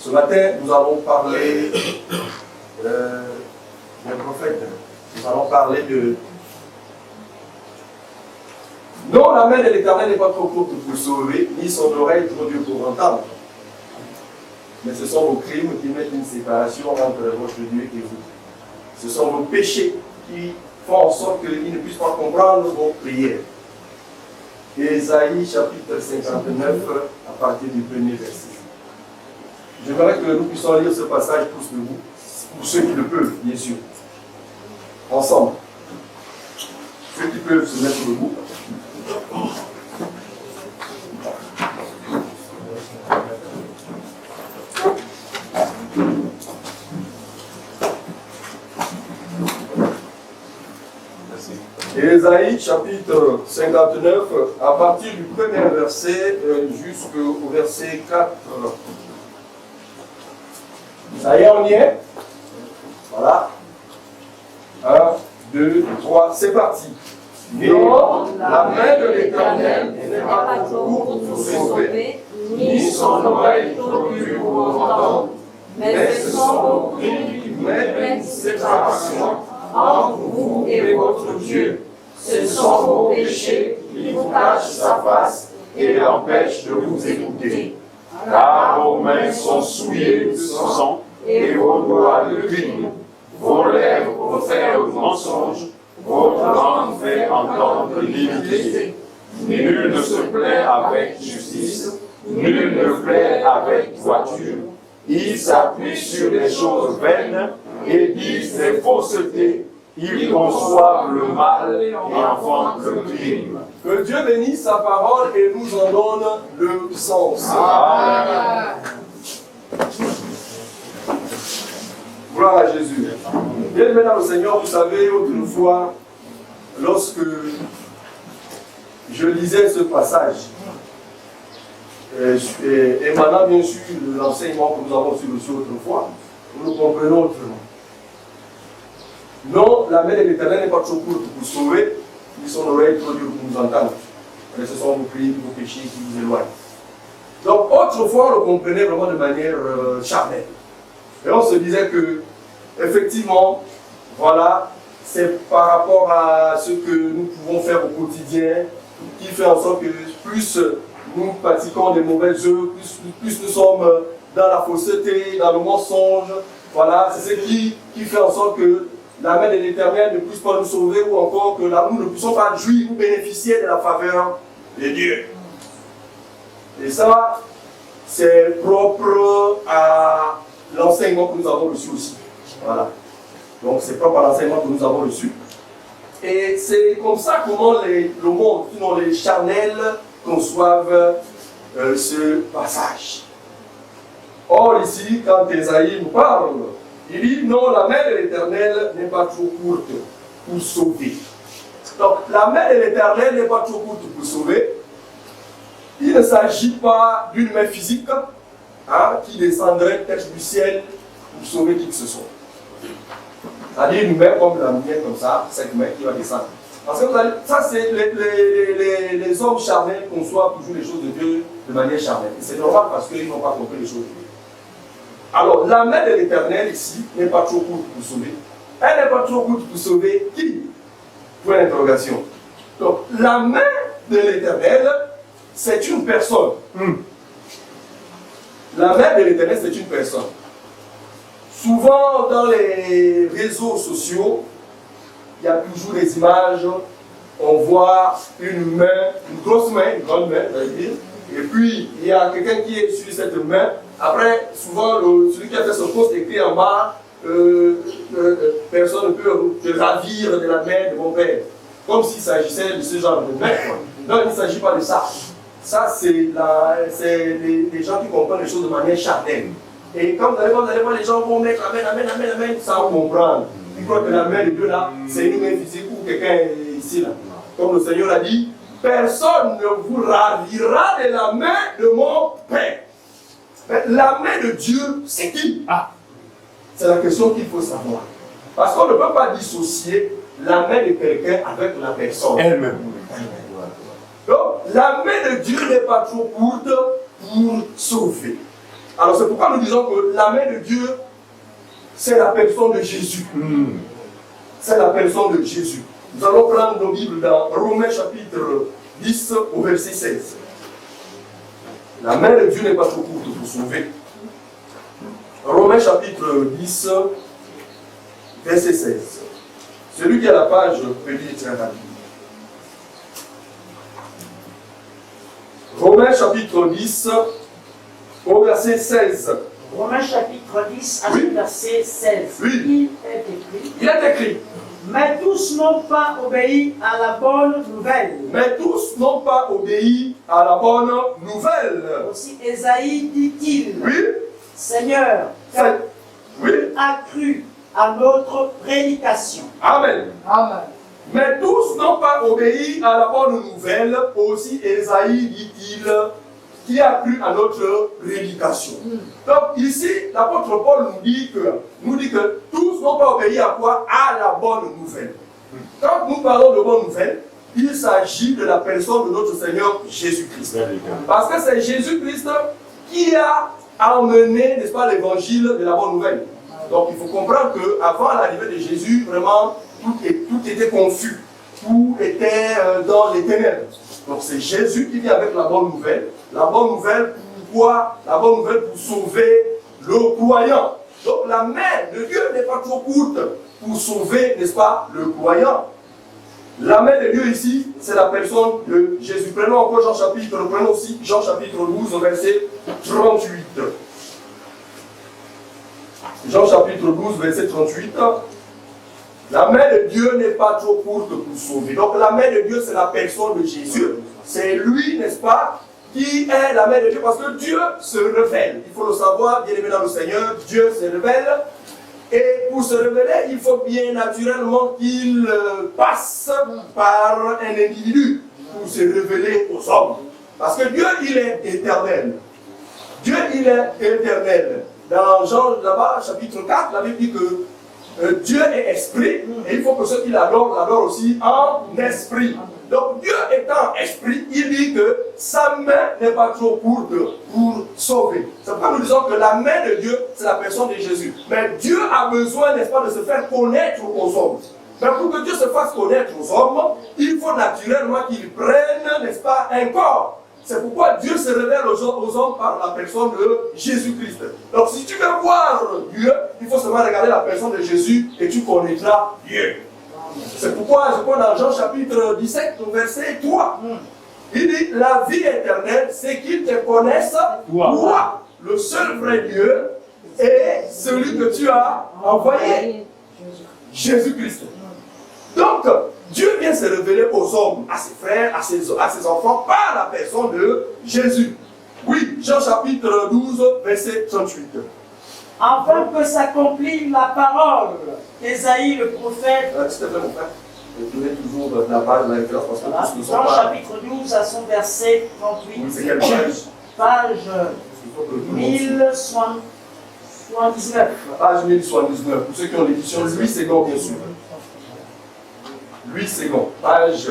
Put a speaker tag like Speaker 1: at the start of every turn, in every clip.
Speaker 1: Ce matin, nous allons parler d'un prophète. Nous allons parler de... Non, la main de l'Éternel n'est pas trop courte pour sauver, ni son oreille trop dure pour entendre. Mais ce sont vos crimes qui mettent une séparation entre votre Dieu et vous. Ce sont vos péchés qui font en sorte qu'ils ne puissent pas comprendre vos prières. Ésaïe chapitre 59 à partir du premier verset. J'aimerais que nous puissions lire ce passage tous debout, pour ceux qui le peuvent, bien sûr. Ensemble. Ceux qui peuvent se mettre debout. Ésaïe chapitre 59, à partir du premier verset jusqu'au verset 4. Ça y est, on y est? Voilà. 1, 2, 3, c'est parti. Non, la main de l'Éternel n'est pas trop courte pour sauver, ni son oreille trop dure pour entendre, mais ce sont vos crimes qui mettent une séparation entre vous et votre Dieu. Ce sont vos péchés qui vous cachent sa face et l'empêchent de vous écouter. Car vos mains sont souillées de sang et vos doigts de crime. Vos lèvres profèrent le mensonge, votre langue fait entendre l'iniquité. Nul ne se plaît avec justice, nul ne plaît avec droiture. Ils s'appuient sur des choses vaines et disent des faussetés. Ils conçoivent le mal et enfantent le crime. Que Dieu bénisse sa parole et nous en donne le sens. Amen. Gloire à Jésus. Bien maintenant le Seigneur, vous savez, autrefois, lorsque je lisais ce passage, émanant bien sûr de l'enseignement que nous avons reçu autrefois, nous le comprenons autrement. Non, la main de l'Éternel n'est pas trop courte pour sauver, ni son oreille trop dure pour nous entendre. Mais ce sont vos crimes, vos péchés qui vous éloignent. Donc autrefois, on le comprenait vraiment de manière charnelle. Et on se disait que, effectivement, voilà, c'est par rapport à ce que nous pouvons faire au quotidien qui fait en sorte que plus nous pratiquons des mauvaises œuvres, plus nous sommes dans la fausseté, dans le mensonge. Voilà, c'est ce qui fait en sorte que la main de l'Éternel ne puisse pas nous sauver ou encore que nous ne puissions pas jouir ou bénéficier de la faveur de Dieu. Et ça, c'est propre à l'enseignement que nous avons reçu aussi. Voilà. Donc c'est propre à l'enseignement que nous avons reçu. Et c'est comme ça comment le monde, sinon les charnels, conçoivent ce passage. Or ici, quand Ésaïe nous parle, il dit non, la main de l'Éternel n'est pas trop courte pour sauver. Donc la main de l'Éternel n'est pas trop courte pour sauver. Il ne s'agit pas d'une main physique qui descendrait peut-être du ciel pour sauver qui que ce soit. C'est-à-dire une main comme la mienne, comme ça, cette main qui va descendre. Parce que ça, c'est les hommes charnels conçoivent toujours les choses de Dieu de manière charnelle. Et c'est normal parce qu'ils n'ont pas compris les choses de Dieu. Alors, la main de l'Éternel ici n'est pas trop courte pour sauver. Elle n'est pas trop courte pour sauver qui? Point d'interrogation. Donc, la main de l'Éternel, c'est une personne. La main de l'Éternel, c'est une personne. Souvent, dans les réseaux sociaux, il y a toujours des images, on voit une main, une grosse main, une grande main, je veux dire, et puis il y a quelqu'un qui est sur cette main. Après, souvent, celui qui a fait son post écrit en bas, personne ne peut te ravir de la main de mon père. Comme s'il s'agissait de ce genre de main. Non, il ne s'agit pas de ça. Ça, c'est les gens qui comprennent les choses de manière charnelle. Et quand vous allez voir, les gens vont mettre la main, sans comprendre. Ils croient que la main de Dieu là, c'est une main physique ou quelqu'un ici là. Comme le Seigneur a dit, personne ne vous ravira de la main de mon Père. Mais la main de Dieu, c'est qui? C'est la question qu'il faut savoir. Parce qu'on ne peut pas dissocier la main de quelqu'un avec la personne elle-même. Donc, la main de Dieu n'est pas trop courte pour sauver. Alors c'est pourquoi nous disons que la main de Dieu, c'est la personne de Jésus. C'est la personne de Jésus. Nous allons prendre nos Bibles dans Romains chapitre 10 au verset 16. La main de Dieu n'est pas trop courte pour sauver. Romains chapitre 10, verset 16. Celui qui a la page peut lire très rapidement. Romains chapitre 10, au verset 16.
Speaker 2: Romains chapitre 10, à
Speaker 1: Oui.
Speaker 2: verset 16.
Speaker 1: Oui. Il est écrit.
Speaker 2: Mais tous n'ont pas obéi à la bonne nouvelle.
Speaker 1: Mais tous n'ont pas obéi à la bonne nouvelle.
Speaker 2: Aussi Ésaïe dit-il,
Speaker 1: Oui.
Speaker 2: Seigneur,
Speaker 1: C'est- Oui.
Speaker 2: a cru à notre prédication.
Speaker 1: Amen.
Speaker 2: Amen.
Speaker 1: Mais tous n'ont pas obéi à la bonne nouvelle. Aussi Ésaïe dit-il, qui a cru à notre prédication. Donc ici, l'apôtre Paul nous dit que tous n'ont pas obéi à quoi? À la bonne nouvelle. Quand nous parlons de bonne nouvelle, il s'agit de la personne de notre Seigneur Jésus-Christ. Parce que c'est Jésus-Christ qui a emmené, n'est-ce pas, l'évangile de la bonne nouvelle. Donc il faut comprendre qu'avant l'arrivée de Jésus, vraiment, tout était confus. Tout était dans les ténèbres. Donc c'est Jésus qui vient avec la bonne nouvelle. La bonne nouvelle pour quoi? La bonne nouvelle pour sauver le croyant. Donc la main de Dieu n'est pas trop courte pour sauver, n'est-ce pas, le croyant. La main de Dieu ici, c'est la personne de Jésus. Prenons encore prenons aussi Jean chapitre 12, verset 38. Jean chapitre 12, verset 38. La main de Dieu n'est pas trop courte pour sauver. Donc la main de Dieu, c'est la personne de Jésus. C'est lui, n'est-ce pas, qui est la main de Dieu, parce que Dieu se révèle. Il faut le savoir, bien aimé dans le Seigneur, Dieu se révèle. Et pour se révéler, il faut bien naturellement qu'il passe par un individu pour se révéler aux hommes. Parce que Dieu, il est éternel. Dieu, il est éternel. Dans Jean, là-bas, chapitre 4, la Bible dit que Dieu est esprit, et il faut que ceux qui l'adorent aussi en esprit. Donc Dieu étant esprit, il dit que sa main n'est pas trop courte pour sauver. C'est pourquoi nous disons que la main de Dieu, c'est la personne de Jésus. Mais Dieu a besoin, n'est-ce pas, de se faire connaître aux hommes. Mais pour que Dieu se fasse connaître aux hommes, il faut naturellement qu'il prenne, n'est-ce pas, un corps. C'est pourquoi Dieu se révèle aux hommes par la personne de Jésus-Christ. Donc si tu veux voir Dieu, il faut seulement regarder la personne de Jésus et tu connaîtras Dieu. C'est pourquoi je prends dans Jean chapitre 17, verset 3. Il dit, la vie éternelle, c'est qu'ils te connaissent, toi, le seul vrai Dieu, et celui que tu as envoyé, Jésus-Christ. Donc, Dieu vient se révéler aux hommes, à ses frères, à ses enfants, par la personne de Jésus. Oui, Jean chapitre 12, verset 38.
Speaker 2: Afin que s'accomplisse la parole d'Ésaïe le prophète.
Speaker 1: S'il te plaît, mon frère, donnez toujours la page de la référence parce que
Speaker 2: Voilà.
Speaker 1: tous ne sont
Speaker 2: Jean
Speaker 1: pas...
Speaker 2: chapitre 12 à son verset 38.
Speaker 1: Oui, c'est quelle page?
Speaker 2: Page
Speaker 1: Il faut que tout le monde-
Speaker 2: 1079.
Speaker 1: Page 1079. Pour ceux qui ont l'édition Louis Ségon, bien sûr. Louis Ségon, page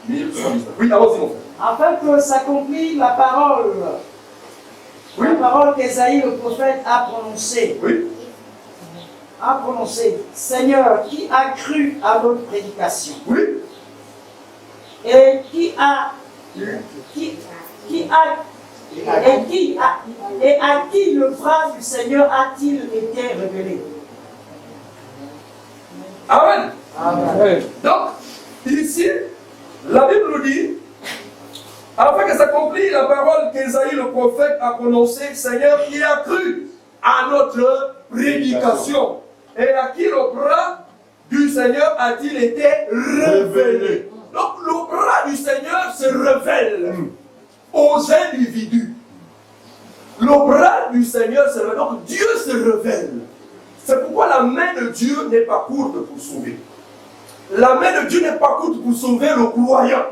Speaker 1: 1079. Oui, allons-y, mon frère.
Speaker 2: Afin que s'accomplisse la parole.
Speaker 1: Oui.
Speaker 2: La parole qu'Ésaïe le prophète a prononcée.
Speaker 1: Oui.
Speaker 2: A prononcé, Seigneur, qui a cru à notre prédication
Speaker 1: Oui.
Speaker 2: et à qui le bras du Seigneur a-t-il été révélé?
Speaker 1: Amen.
Speaker 2: Amen.
Speaker 1: Donc, ici, la Bible nous dit, afin que s'accomplisse la parole qu'Ésaïe le prophète a prononcée, Seigneur, qui a cru à notre prédication. Et à qui le bras du Seigneur a-t-il été révélé? Donc le bras du Seigneur se révèle aux individus. Le bras du Seigneur se révèle. Donc Dieu se révèle. C'est pourquoi la main de Dieu n'est pas courte pour sauver. La main de Dieu n'est pas courte pour sauver le croyant.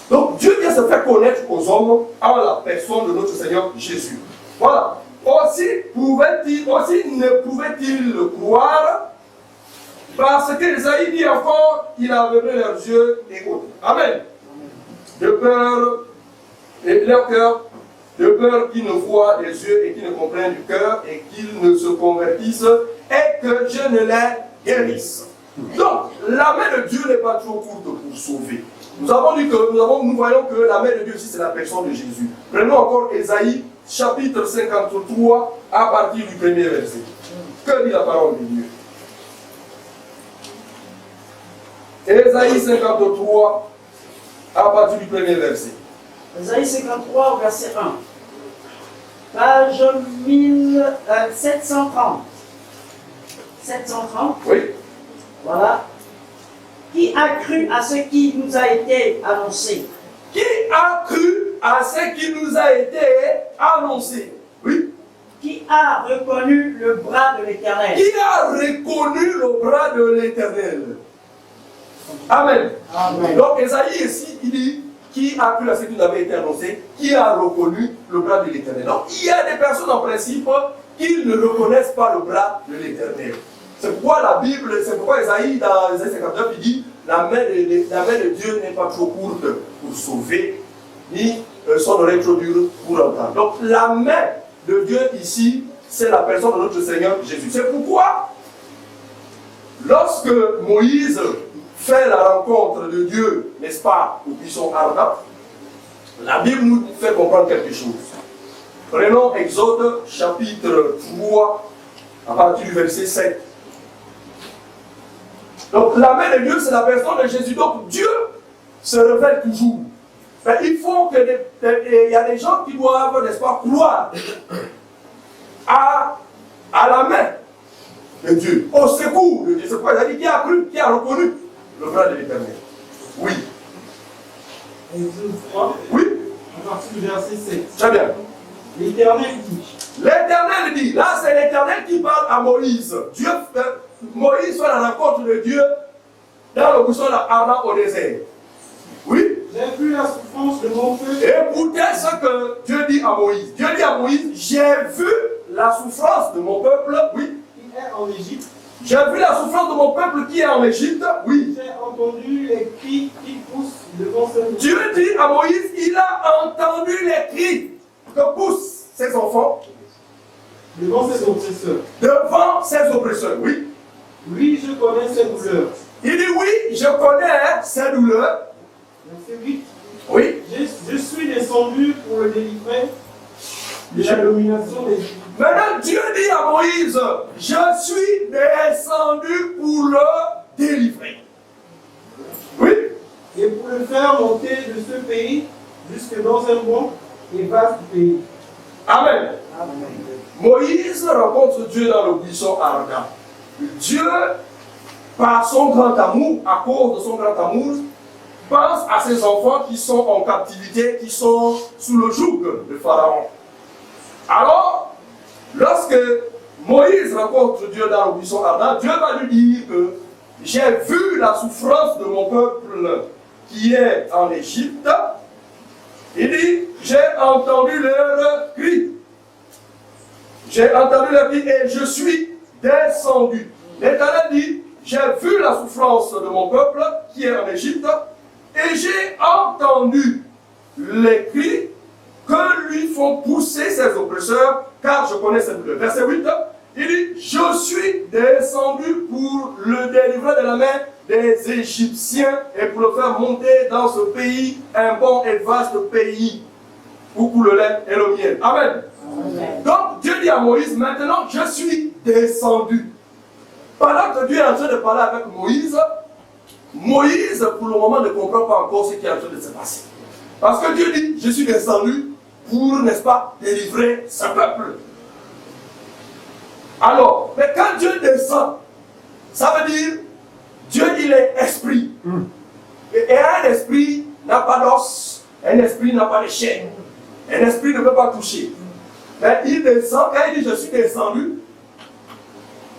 Speaker 1: Donc Dieu vient se faire connaître aux hommes en la personne de notre Seigneur Jésus. Voilà. Aussi ne pouvait-il le croire parce qu'Ésaïe dit encore, il a aveuglé leurs yeux et autres. Amen. De peur, et leur cœur de peur qu'ils ne voient des yeux et qu'ils ne comprennent du cœur et qu'ils ne se convertissent et que je ne les guérisse. Donc, la main de Dieu n'est pas trop courte pour sauver. Nous avons dit que nous voyons que la main de Dieu ici, c'est la personne de Jésus. Prenons encore Ésaïe, chapitre 53, à partir du premier verset. Que dit la parole de Dieu? Ésaïe 53, à partir du premier verset.
Speaker 2: Ésaïe 53, verset 1. Page 1730. 730.
Speaker 1: Oui.
Speaker 2: Voilà. Qui a cru à ce qui nous a été annoncé?
Speaker 1: Qui a cru à ce qui nous a été annoncé? Oui.
Speaker 2: Qui a reconnu le bras de l'Éternel?
Speaker 1: Qui a reconnu le bras de l'Éternel? Amen.
Speaker 2: Amen.
Speaker 1: Donc Ésaïe ici, il dit, qui a cru à ce qui nous avait été annoncé? Qui a reconnu le bras de l'Éternel? Donc il y a des personnes en principe qui ne reconnaissent pas le bras de l'Éternel. C'est pourquoi la Bible, c'est pourquoi Ésaïe, dans Ésaïe 59, il dit, la main de Dieu n'est pas trop courte pour sauver, ni son oreille trop dure pour entendre. Donc la main de Dieu ici, c'est la personne de notre Seigneur Jésus. C'est pourquoi, lorsque Moïse fait la rencontre de Dieu, n'est-ce pas, au buisson ardent, la Bible nous fait comprendre quelque chose. Prenons Exode chapitre 3, à partir du verset 7. Donc la main de Dieu, c'est la personne de Jésus. Donc Dieu se révèle toujours. Mais il faut que il y a des gens qui doivent, n'est-ce pas, croire à la main de Dieu, au secours de Dieu. C'est pourquoi il a dit qui a cru, qui a reconnu le bras de l'Éternel. Oui.
Speaker 3: Exode 3,
Speaker 1: Oui.
Speaker 3: à partir du verset 7.
Speaker 1: Très bien.
Speaker 3: L'Éternel dit.
Speaker 1: L'Éternel dit, là c'est l'Éternel qui parle à Moïse. Moïse fait la rencontre de Dieu dans le buisson ardent au désert. Oui.
Speaker 3: J'ai vu la souffrance de mon peuple.
Speaker 1: Écoutez ce que Dieu dit à Moïse. Dieu dit à Moïse, j'ai vu la souffrance de mon peuple, oui.
Speaker 3: Qui est en Égypte.
Speaker 1: J'ai vu la souffrance de mon peuple qui est en Égypte, oui.
Speaker 3: J'ai entendu les cris qui poussent devant ce
Speaker 1: Dieu dit à Moïse, il a entendu les cris que poussent ses enfants
Speaker 3: devant ses oppresseurs.
Speaker 1: devant ses oppresseurs, oui.
Speaker 3: Oui, je connais ses douleurs.
Speaker 1: Il dit oui, je connais ses douleurs.
Speaker 3: Verset 8.
Speaker 1: Oui.
Speaker 3: Je suis descendu pour le délivrer de la domination des Égyptiens.
Speaker 1: Maintenant, Dieu dit à Moïse, je suis descendu pour le délivrer. Oui.
Speaker 3: Et pour le faire monter de ce pays jusque dans un bon et vaste pays.
Speaker 1: Amen.
Speaker 2: Amen.
Speaker 1: Moïse rencontre Dieu dans le buisson ardent. Dieu, par son grand amour, à cause de son grand amour, pense à ses enfants qui sont en captivité, qui sont sous le joug de Pharaon. Alors, lorsque Moïse rencontre Dieu dans le buisson ardent, Dieu va lui dire que j'ai vu la souffrance de mon peuple qui est en Égypte. Il dit, j'ai entendu leurs cris. J'ai entendu leurs cris et je suis descendu. L'Éternel dit, j'ai vu la souffrance de mon peuple qui est en Égypte et j'ai entendu les cris que lui font pousser ses oppresseurs, car je connais ses douleurs. Verset 8, il dit, je suis descendu pour le délivrer de la main des Égyptiens et pour le faire monter dans ce pays, un bon et vaste pays, où coule le lait et le miel. Amen.
Speaker 2: Amen.
Speaker 1: Donc Dieu dit à Moïse, maintenant je suis descendu. Pendant que Dieu est en train de parler avec Moïse, Moïse pour le moment ne comprend pas encore ce qui est en train de se passer. Parce que Dieu dit, je suis descendu pour, n'est-ce pas, délivrer ce peuple. Alors, mais quand Dieu descend, ça veut dire, Dieu il est esprit. Et un esprit n'a pas d'os, un esprit n'a pas de chair. Un esprit ne peut pas toucher. Mais il descend, quand il dit je suis descendu,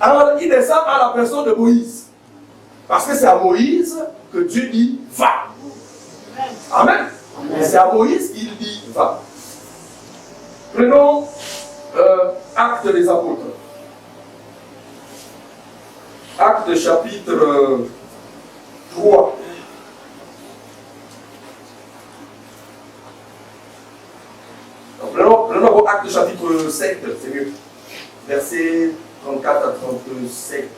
Speaker 1: alors il descend à la personne de Moïse. Parce que c'est à Moïse que Dieu dit va. Amen. C'est à Moïse qu'il dit va. Prenons Actes des Apôtres. Actes chapitre 3. Donc, prenons Actes chapitre 7, c'est mieux. Versets 34 à 37.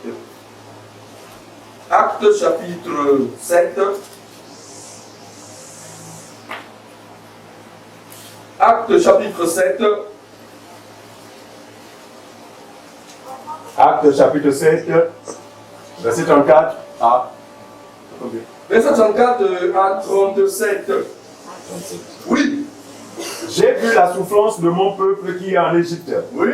Speaker 1: Actes chapitre 7. Actes chapitre 7.
Speaker 4: Actes chapitre 7, verset 34 à...
Speaker 1: Verset 34 à 37. Oui.
Speaker 4: J'ai vu la souffrance de mon peuple qui est en Égypte.
Speaker 1: Oui.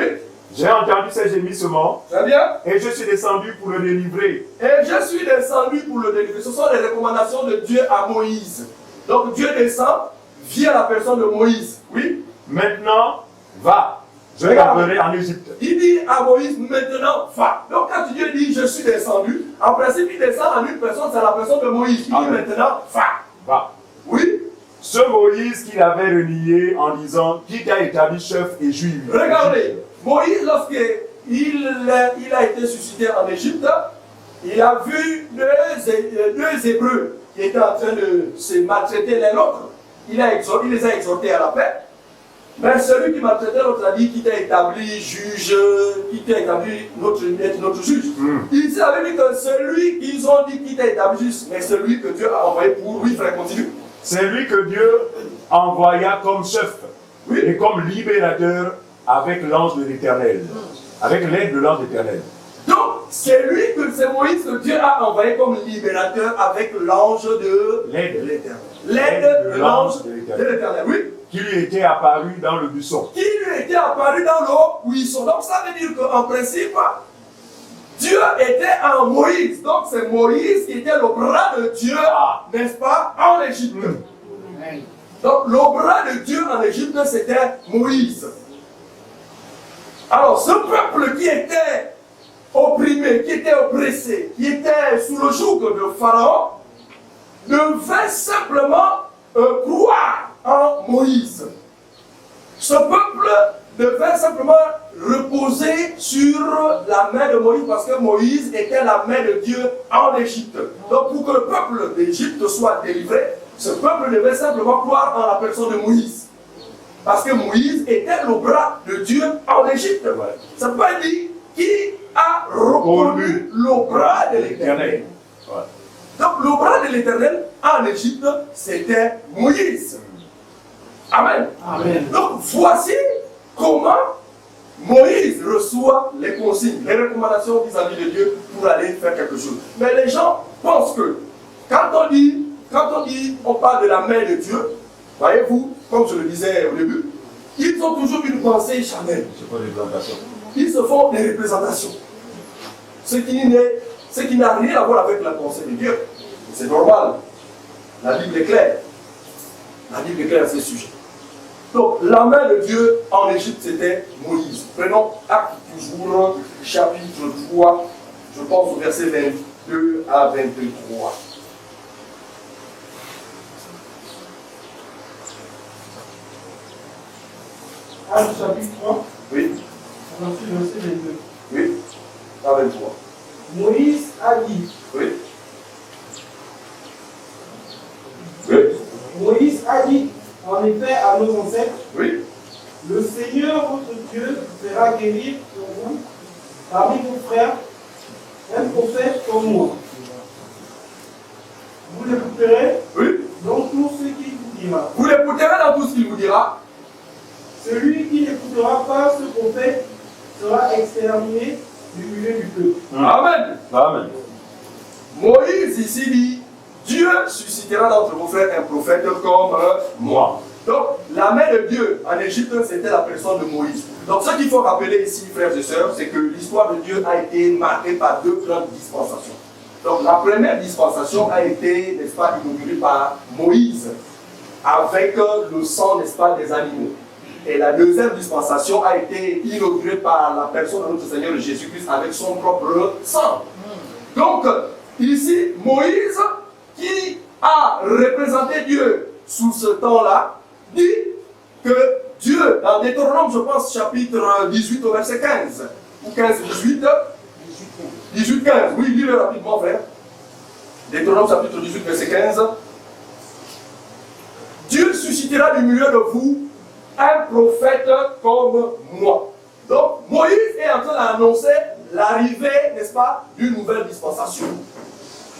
Speaker 4: J'ai entendu ses gémissements
Speaker 1: Très bien.
Speaker 4: et je suis descendu pour le délivrer.
Speaker 1: Et je suis descendu pour le délivrer. Ce sont les recommandations de Dieu à Moïse. Donc Dieu descend via la personne de Moïse. Oui.
Speaker 4: Maintenant, va, je
Speaker 1: Regarde.
Speaker 4: t'enverrai en Égypte.
Speaker 1: Il dit à Moïse, maintenant, va. Donc quand Dieu dit, je suis descendu, en principe, il descend en une personne, c'est la personne de Moïse. Il dit
Speaker 4: Amen.
Speaker 1: maintenant, va.
Speaker 4: Va.
Speaker 1: Oui.
Speaker 4: Ce Moïse qu'il avait renié en disant, qui t'a établi chef et juif.
Speaker 1: Regardez, Moïse, lorsqu'il a été suscité en Égypte, il a vu deux Hébreux qui étaient en train de se maltraiter l'un l'autre. Il les a exhortés à la paix. Mais celui qui maltraitait l'autre a dit, qui t'a établi juge, qui t'a établi notre juge. Il avait dit que celui qu'ils ont dit qui t'a établi juge, mais celui que Dieu a envoyé pour lui, frère, continue.
Speaker 4: C'est lui que Dieu envoya comme chef
Speaker 1: Oui.
Speaker 4: et comme libérateur avec l'ange de l'Éternel. Avec l'aide de l'ange de l'Éternel.
Speaker 1: Donc, c'est Moïse que Dieu a envoyé comme libérateur avec l'ange de l'Éternel. L'aide de l'ange de l'Éternel, oui.
Speaker 4: Qui lui était apparu dans le buisson.
Speaker 1: Qui lui était apparu dans le buisson. Donc, ça veut dire qu'en principe, Dieu était en Moïse. Donc, c'est Moïse qui était le bras de Dieu, n'est-ce pas, en Égypte. Donc, le bras de Dieu en Égypte, c'était Moïse. Alors, ce peuple qui était opprimé, qui était oppressé, qui était sous le joug de Pharaon, devait simplement croire en Moïse. Ce peuple devait simplement reposer sur la main de Moïse parce que Moïse était la main de Dieu en Égypte. Donc pour que le peuple d'Égypte soit délivré, ce peuple devait simplement croire en la personne de Moïse. Parce que Moïse était le bras de Dieu en Égypte. Ça peut dire qui a reconnu le bras de l'Éternel. Donc le bras de l'Éternel en Égypte, c'était Moïse. Amen.
Speaker 2: Amen.
Speaker 1: Donc voici comment Moïse reçoit les consignes, les recommandations vis-à-vis de Dieu pour aller faire quelque chose. Mais les gens pensent que quand on parle de la main de Dieu, voyez-vous, comme je le disais au début, ils ont toujours une pensée charnelle. Ils se font des représentations. Ce qui n'a rien à voir avec la pensée de Dieu. C'est normal. La Bible est claire. La Bible est claire à ce sujet. Donc, la main de Dieu en Égypte, c'était Moïse. Prenons Actes toujours, chapitre 3, je pense au verset 22 à 23.
Speaker 3: Actes chapitre 3,
Speaker 1: Oui,
Speaker 3: verset 22.
Speaker 1: oui, à 23.
Speaker 3: Moïse a dit,
Speaker 1: Oui. Oui,
Speaker 3: Moïse a dit, en effet, à nos ancêtres,
Speaker 1: oui,
Speaker 3: le Seigneur votre Dieu fera guérir pour vous, parmi vos frères, un prophète comme moi. Vous l'écouterez
Speaker 1: oui.
Speaker 3: dans tout ce qu'il vous dira.
Speaker 1: Vous l'écouterez dans tout ce qu'il vous dira.
Speaker 3: Celui qui n'écoutera pas ce prophète sera exterminé du milieu du peuple.
Speaker 1: Amen.
Speaker 4: Amen.
Speaker 1: Moïse ici dit, Dieu suscitera d'entre vos frères un prophète comme moi. Donc, la main de Dieu en Égypte, c'était la personne de Moïse. Donc, ce qu'il faut rappeler ici, frères et sœurs, c'est que l'histoire de Dieu a été marquée par deux grandes dispensations. Donc, la première dispensation a été, n'est-ce pas, inaugurée par Moïse, avec le sang, n'est-ce pas, des animaux. Et la deuxième dispensation a été inaugurée par la personne de notre Seigneur Jésus-Christ avec son propre sang. Donc, ici, Moïse, qui a représenté Dieu sous ce temps-là, dit que Dieu, dans Deutéronome, je pense, chapitre 18 au verset 15, ou 15-18, 18-15, oui, lis-le rapidement, frère. Deutéronome, chapitre 18, verset 15. Dieu suscitera du milieu de vous un prophète comme moi. Donc, Moïse est en train d'annoncer l'arrivée, n'est-ce pas, d'une nouvelle dispensation.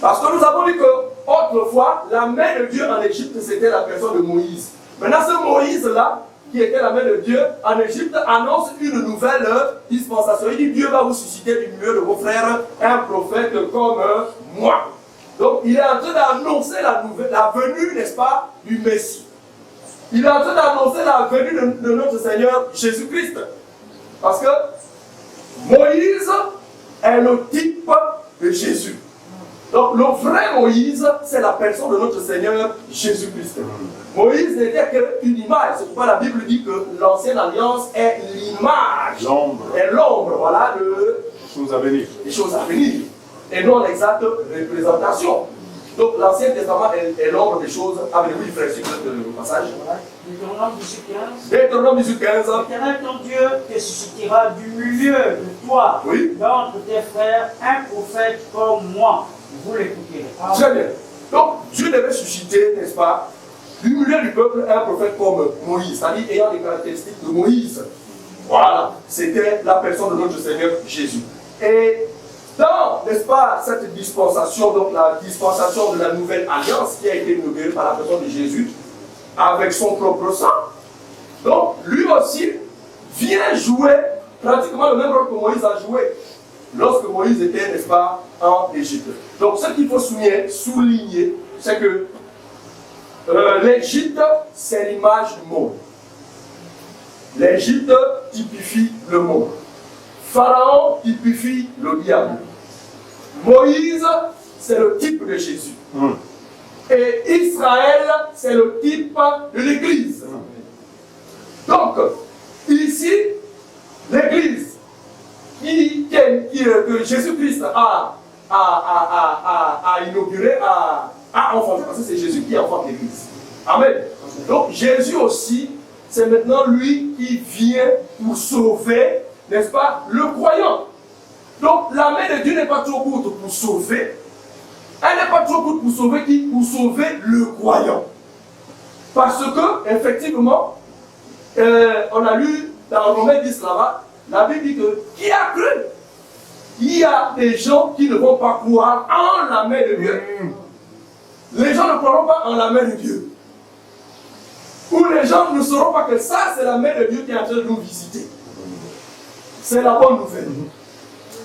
Speaker 1: Parce que nous avons dit que, autrefois, la main de Dieu en Égypte, c'était la personne de Moïse. Maintenant, ce Moïse-là, qui était la main de Dieu en Égypte, annonce une nouvelle dispensation. Il dit, Dieu va vous susciter du milieu de vos frères un prophète comme moi. Donc, il est en train d'annoncer la venue, n'est-ce pas, du Messie. Il est en train d'annoncer la venue de notre Seigneur Jésus-Christ. Parce que Moïse est le type de Jésus. Donc le vrai Moïse, c'est la personne de notre Seigneur Jésus-Christ. Moïse n'était qu'une image. C'est pourquoi la Bible dit que l'ancienne alliance est l'image. Et l'ombre, voilà, des choses à venir. Et non l'exacte représentation. Donc l'Ancien Testament est l'ombre des choses à venir. Oui, frère, s'il vous plaît, le passage.
Speaker 2: Deutéronome 18:15.
Speaker 1: Deutéronome 18:15.
Speaker 2: L'Éternel ton Dieu te suscitera du milieu de toi, d'entre tes frères, un prophète comme moi. Vous l'écoutez.
Speaker 1: Très bien. Donc Dieu devait susciter, n'est-ce pas, du milieu du peuple un prophète comme Moïse, c'est-à-dire ayant les caractéristiques de Moïse. Voilà, c'était la personne de notre Seigneur Jésus. Et dans, n'est-ce pas, cette dispensation, donc la dispensation de la nouvelle alliance qui a été inaugurée par la personne de Jésus, avec son propre sang, donc lui aussi vient jouer pratiquement le même rôle que Moïse a joué lorsque Moïse était, n'est-ce pas, en Égypte. Donc ce qu'il faut souligner, c'est que l'Égypte, c'est l'image du monde. L'Égypte typifie le monde. Pharaon typifie le diable. Moïse, c'est le type de Jésus. Et Israël, c'est le type de l'Église. Donc, ici, l'Église que Jésus-Christ a inauguré, a enfanté, parce que c'est Jésus qui enfante l'Église. Amen. Donc, Jésus aussi, c'est maintenant lui qui vient pour sauver, n'est-ce pas, le croyant. Donc, la main de Dieu n'est pas trop courte pour sauver. Elle n'est pas trop courte pour sauver qui? Pour sauver le croyant. Parce que, effectivement, on a lu dans Romains 10 là-bas, la Bible dit que qui a cru? Il y a des gens qui ne vont pas croire en la main de Dieu. Les gens ne croiront pas en la main de Dieu. Ou les gens ne sauront pas que ça, c'est la main de Dieu qui est en train de nous visiter. C'est la bonne nouvelle.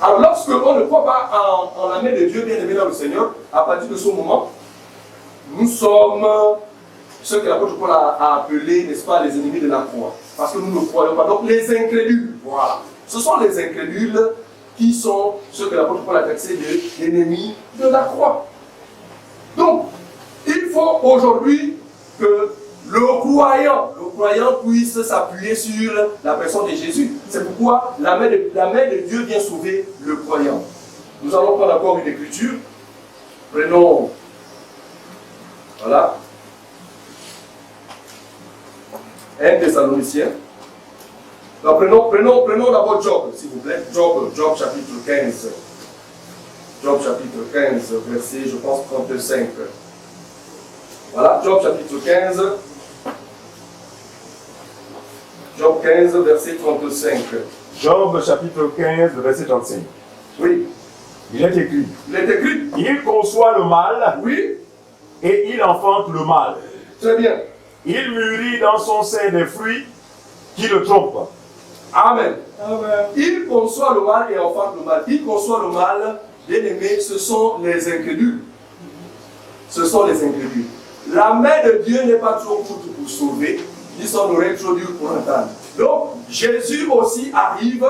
Speaker 1: Alors, lorsque on ne croit pas en la main de Dieu, bien aimé dans le Seigneur, à partir de ce moment, nous sommes ce que l'apôtre Paul a appelé, n'est-ce pas, les ennemis de la croix. Parce que nous ne croyons pas. Donc, les incrédules, voilà. Ce sont les incrédules qui sont ce que l'apôtre Paul a taxé de l'ennemi de la croix. Donc, il faut aujourd'hui que le croyant puisse s'appuyer sur la personne de Jésus. C'est pourquoi la main de Dieu vient sauver le croyant. Nous allons prendre encore une écriture. Prenons, voilà, 1 Thessaloniciens. Donc, prenons d'abord Job, s'il vous plaît. Job chapitre 15. Job chapitre 15, verset, je pense, 35. Voilà, Job chapitre 15. Job 15, verset 35.
Speaker 4: Job chapitre 15, verset 35.
Speaker 1: Oui.
Speaker 4: Il est écrit.
Speaker 1: Il est écrit.
Speaker 4: Il conçoit le mal.
Speaker 1: Oui.
Speaker 4: Et il enfante le mal.
Speaker 1: Très bien.
Speaker 4: Il mûrit dans son sein des fruits qui le trompent.
Speaker 1: Amen. Amen. Il conçoit le mal et enfante le mal. Il conçoit le mal, bien aimé, ce sont les incrédules. Ce sont les incrédules. La main de Dieu n'est pas trop courte pour sauver, ni son oreille trop dure pour entendre. Donc, Jésus aussi arrive,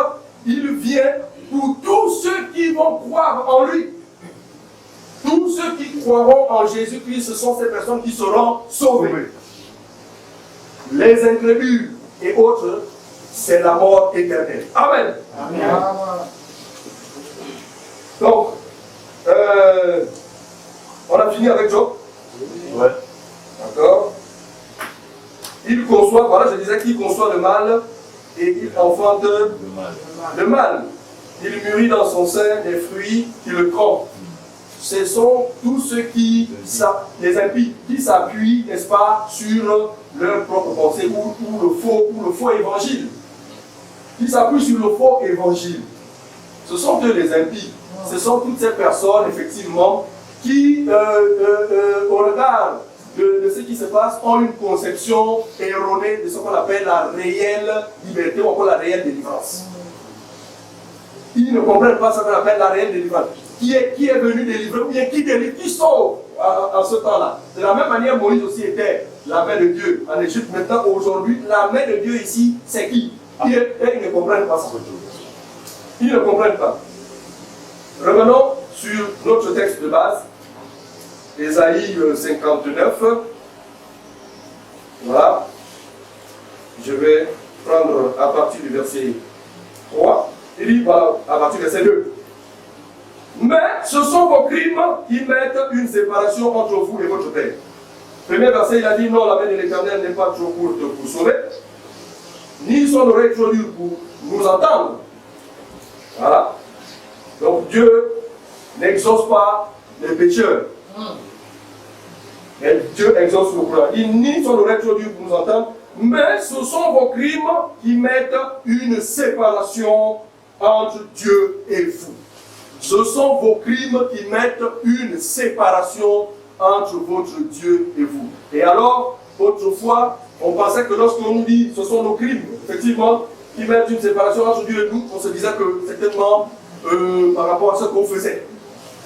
Speaker 1: il vient pour tous ceux qui vont croire en lui. Tous ceux qui croiront en Jésus-Christ, ce sont ces personnes qui seront sauvées. Les incrédules et autres, c'est la mort éternelle. Amen. Amen. Donc, on a fini avec Job.
Speaker 4: Ouais.
Speaker 1: D'accord. Il conçoit, voilà, je disais qu'il conçoit le mal et il enfante le mal. Il mûrit dans son sein des fruits qui le trompent. ce sont tous ceux qui, les impies, qui s'appuient, n'est-ce pas, sur leur propre pensée ou le faux évangile. Qui s'appuient sur le faux évangile. Ce sont eux les impies. Ce sont toutes ces personnes, effectivement, qui, au regard de ce qui se passe, ont une conception erronée de ce qu'on appelle la réelle liberté ou encore la réelle délivrance. Ils ne comprennent pas ce qu'on appelle la réelle délivrance. Qui est venu délivrer ou bien qui délivre, qui sauve en ce temps-là. De la même manière, Moïse aussi était la main de Dieu en Égypte. Maintenant, aujourd'hui, la main de Dieu ici, c'est qui? Ils ne comprennent pas ça. Ils ne comprennent pas. Revenons sur notre texte de base, Ésaïe 59. Voilà. Je vais prendre à partir du verset 3. Il dit, voilà, à partir du verset 2. Mais ce sont vos crimes qui mettent une séparation entre vous et votre Père. Premier verset, il a dit, non, la main de l'Éternel n'est pas trop courte pour sauver, ni son oreille trop dure pour nous entendre. Voilà. Donc Dieu n'exauce pas les pécheurs. Et Dieu exauce le croyant. Il nie son oreille trop dure pour nous entendre, mais ce sont vos crimes qui mettent une séparation entre Dieu et vous. Ce sont vos crimes qui mettent une séparation entre votre Dieu et vous. Et alors, autrefois, on pensait que lorsqu'on nous dit ce sont nos crimes, effectivement, qui mettent une séparation entre Dieu et nous, on se disait que certainement par rapport à ce qu'on faisait.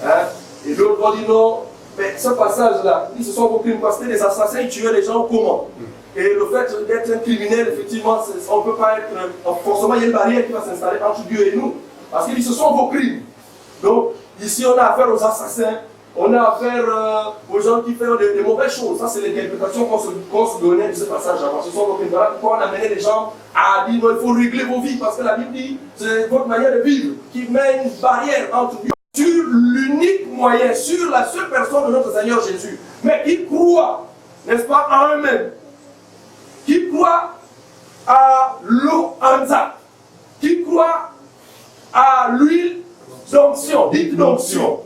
Speaker 1: Hein? Et l'autre on dit non, mais ce passage-là, ce sont vos crimes parce que les assassins tuaient les gens comment? Et le fait d'être un criminel, effectivement, on ne peut pas être. Forcément, il y a une barrière qui va s'installer entre Dieu et nous. Parce qu'il dit ce sont vos crimes. Donc, ici, on a affaire aux assassins, on a affaire aux gens qui font des mauvaises choses. Ça, c'est l'interprétation qu'on se donnait de ce passage-là. Ce sont vos crimes. Voilà pourquoi on amenait les gens à dire non, il faut régler vos vies. Parce que la Bible dit c'est votre manière de vivre qui met une barrière entre Dieu. Sur l'unique moyen, sur la seule personne de notre Seigneur Jésus, mais qui croit, n'est-ce pas, en eux-mêmes, qui croit à l'eau Anza, qui croit à l'huile d'onction, dites d'onction.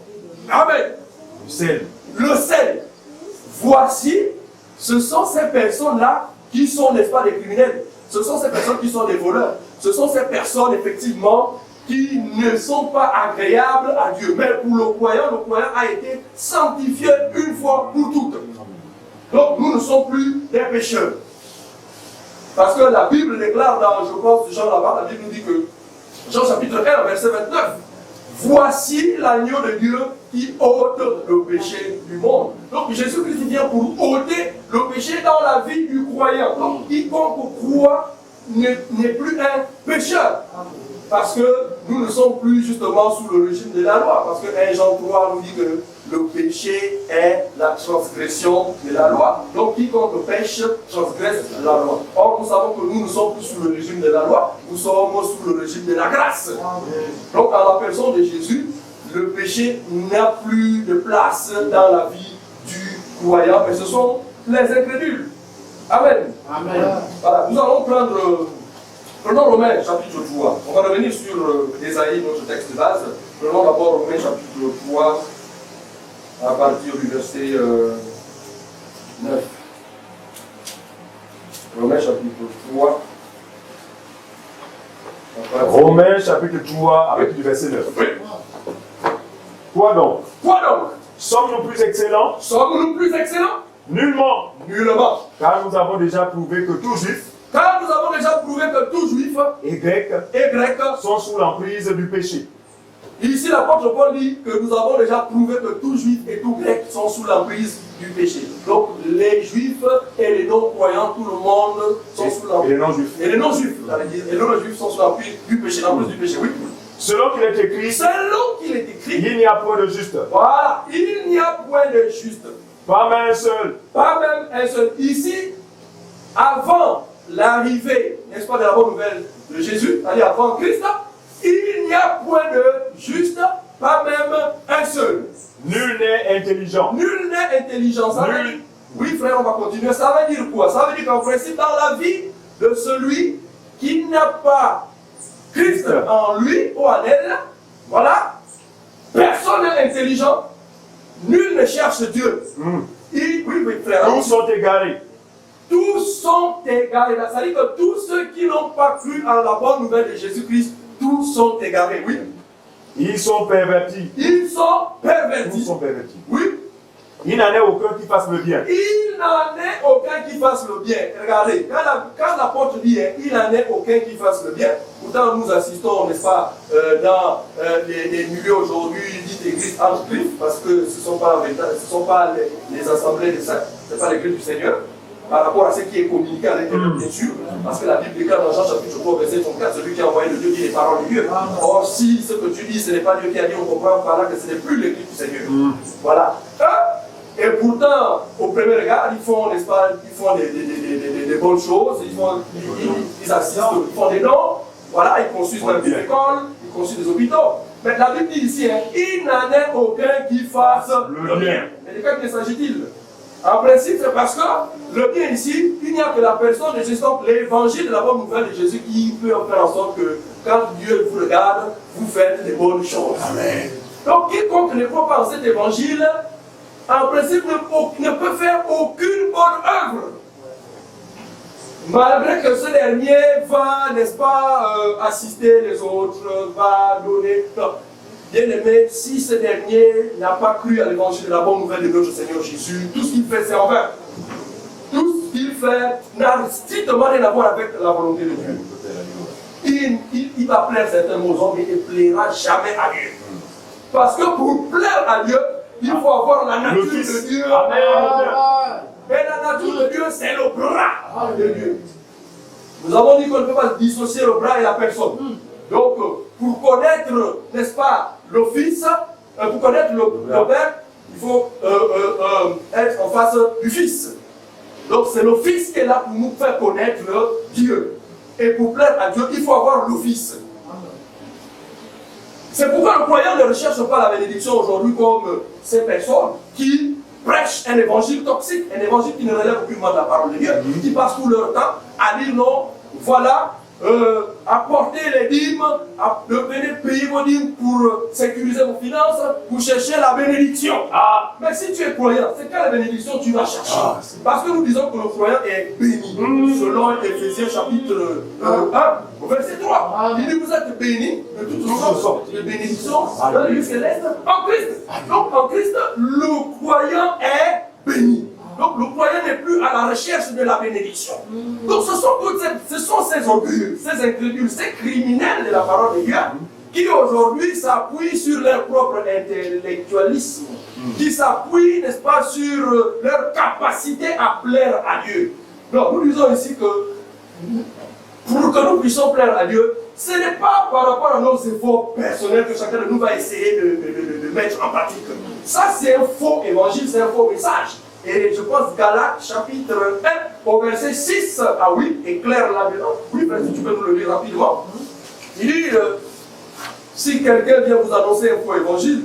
Speaker 1: Amen.
Speaker 4: Le sel.
Speaker 1: Le sel. Voici, ce sont ces personnes-là qui sont, n'est-ce pas, des criminels. Ce sont ces personnes qui sont des voleurs. Ce sont ces personnes, effectivement, qui ne sont pas agréables à Dieu. Mais pour le croyant a été sanctifié une fois pour toutes. Donc nous ne sommes plus des pécheurs. Parce que la Bible déclare dans, je pense, Jean là-bas, la Bible nous dit que, Jean chapitre 1, verset 29, voici l'agneau de Dieu qui ôte le péché du monde. Donc Jésus-Christ vient pour ôter le péché dans la vie du croyant. Donc quiconque croit n'est plus un pécheur. Parce que nous ne sommes plus justement sous le régime de la loi. Parce que 1 Jean 3 nous dit que le péché est la transgression de la loi. Donc quiconque pêche transgresse la loi. Or nous savons que nous ne sommes plus sous le régime de la loi, nous sommes sous le régime de la grâce. Donc à la personne de Jésus, le péché n'a plus de place dans la vie du croyant, mais ce sont les incrédules. Amen. Amen. Voilà, nous allons prenons Romains chapitre 3. On va revenir sur Ésaïe, notre texte de base. Prenons d'abord Romains chapitre 3, à partir du verset 9. Romains chapitre 3.
Speaker 4: Romains chapitre 3, avec du verset 9.
Speaker 1: Oui.
Speaker 4: Quoi donc?
Speaker 1: Quoi donc?
Speaker 4: Sommes-nous plus excellents?
Speaker 1: Sommes-nous plus excellents?
Speaker 4: Nullement.
Speaker 1: Nullement.
Speaker 4: Car nous avons déjà prouvé que tout juif
Speaker 1: Car nous avons déjà prouvé que tout juif
Speaker 4: et grec sont sous l'emprise du péché.
Speaker 1: Ici, l'apôtre Paul dit que nous avons déjà prouvé que tout juif et tout grec sont sous l'emprise du péché. Donc, les juifs et les non-croyants, tout le monde sont sous l'emprise.
Speaker 4: Et les non-juifs.
Speaker 1: Et les non-juifs, et les non-juifs sont sous l'emprise du péché, l'emprise du péché, oui.
Speaker 4: Selon qu'il est écrit, il n'y a point de juste.
Speaker 1: Voilà, il n'y a point de juste.
Speaker 4: Pas même un seul.
Speaker 1: Pas même un seul. Ici, avant l'arrivée, n'est-ce pas, de la bonne nouvelle de Jésus, c'est-à-dire avant Christ, il n'y a point de juste, pas même un seul.
Speaker 4: Nul n'est intelligent.
Speaker 1: Nul n'est intelligent. Ça veut dire, oui, frère, on va continuer. Ça veut dire quoi? Ça veut dire qu'en principe, dans la vie de celui qui n'a pas Christ en lui ou en elle, voilà, personne n'est intelligent, nul ne cherche Dieu. Oui, frère.
Speaker 4: Tous sont égarés.
Speaker 1: Tous sont égarés. C'est-à-dire que tous ceux qui n'ont pas cru à la bonne nouvelle de Jésus-Christ, tous sont égarés. Oui.
Speaker 4: Ils sont pervertis.
Speaker 1: Ils sont pervertis.
Speaker 4: Tous sont pervertis.
Speaker 1: Oui.
Speaker 4: Il n'en est aucun qui fasse le bien.
Speaker 1: Il n'en est aucun qui fasse le bien. Regardez, quand l'apôtre dit il n'en est aucun qui fasse le bien, pourtant nous assistons, n'est-ce pas, dans les milieux aujourd'hui dites églises anti-Christ, parce que ce ne sont pas les assemblées des saints, ce n'est pas l'église du Seigneur, par rapport à ce qui est communiqué à l'intérieur, bien sûr, parce que la Bible déclare dans Jean chapitre 3, verset 34, celui qui a envoyé le Dieu dit les paroles de Dieu. Or, si ce que tu dis, ce n'est pas Dieu qui a dit, on comprend par là que ce n'est plus l'église du Seigneur. Voilà. Et pourtant, au premier regard, ils font, n'est-ce pas, ils font des bonnes choses, ils assistent, ils font des dons, voilà, ils construisent même des écoles, ils construisent des hôpitaux. Mais la Bible dit ici, il n'en est aucun qui fasse le bien. Mais de quel s'agit-il? En principe, c'est parce que le bien ici, il n'y a que la personne de Jésus, donc l'évangile de la bonne nouvelle de Jésus qui peut faire en sorte que quand Dieu vous regarde, vous faites des bonnes choses. Amen. Donc quiconque ne croit pas en cet évangile, en principe ne peut faire aucune bonne œuvre. Malgré que ce dernier va, n'est-ce pas, assister les autres, va donner... Non. Bien aimé, si ce dernier n'a pas cru à l'évangile de la bonne nouvelle de notre Seigneur Jésus, tout ce qu'il fait, c'est en vain. Tout ce qu'il fait n'a strictement rien à voir avec la volonté de Dieu. Il va plaire certainement aux hommes, mais il ne plaira jamais à Dieu. Parce que pour plaire à Dieu, il faut avoir la nature de Dieu. Amen. Et la nature de Dieu, c'est le bras de Dieu. Nous avons dit qu'on ne peut pas dissocier le bras et la personne. Donc, pour connaître, n'est-ce pas, le Fils, pour connaître le Père, il faut être en face du Fils. Donc, c'est le Fils qui est là pour nous faire connaître Dieu. Et pour plaire à Dieu, il faut avoir le Fils. C'est pourquoi le croyant ne recherche pas la bénédiction aujourd'hui comme ces personnes qui prêchent un évangile toxique, un évangile qui ne relève aucunement de la parole de Dieu, qui passent tout leur temps à dire non, voilà, apporter les dîmes, venir payer vos dîmes pour sécuriser vos finances, pour chercher la bénédiction. Ah, mais si tu es croyant, c'est quelle bénédiction tu vas chercher? Parce que nous disons que le croyant est béni. Selon Éphésiens chapitre 1, verset 3. Il dit vous êtes bénis de toutes sortes de bénédictions dans le lieu céleste en Christ. Donc en Christ, le croyant est béni. Donc le croyant n'est plus à la recherche de la bénédiction. Donc ce sont ces orgueilleux, ces incrédules, ces criminels de la parole de Dieu qui aujourd'hui s'appuient sur leur propre intellectualisme, qui s'appuient, n'est-ce pas, sur leur capacité à plaire à Dieu. Donc nous disons ici que pour que nous puissions plaire à Dieu, ce n'est pas par rapport à nos efforts personnels que chacun de nous va essayer de mettre en pratique. Ça c'est un faux évangile, c'est un faux message. Et je pense Galates chapitre 1 au verset 6 à 8 est clair là-dedans. Oui, si tu peux nous le lire rapidement. Il dit, si quelqu'un vient vous annoncer un faux évangile,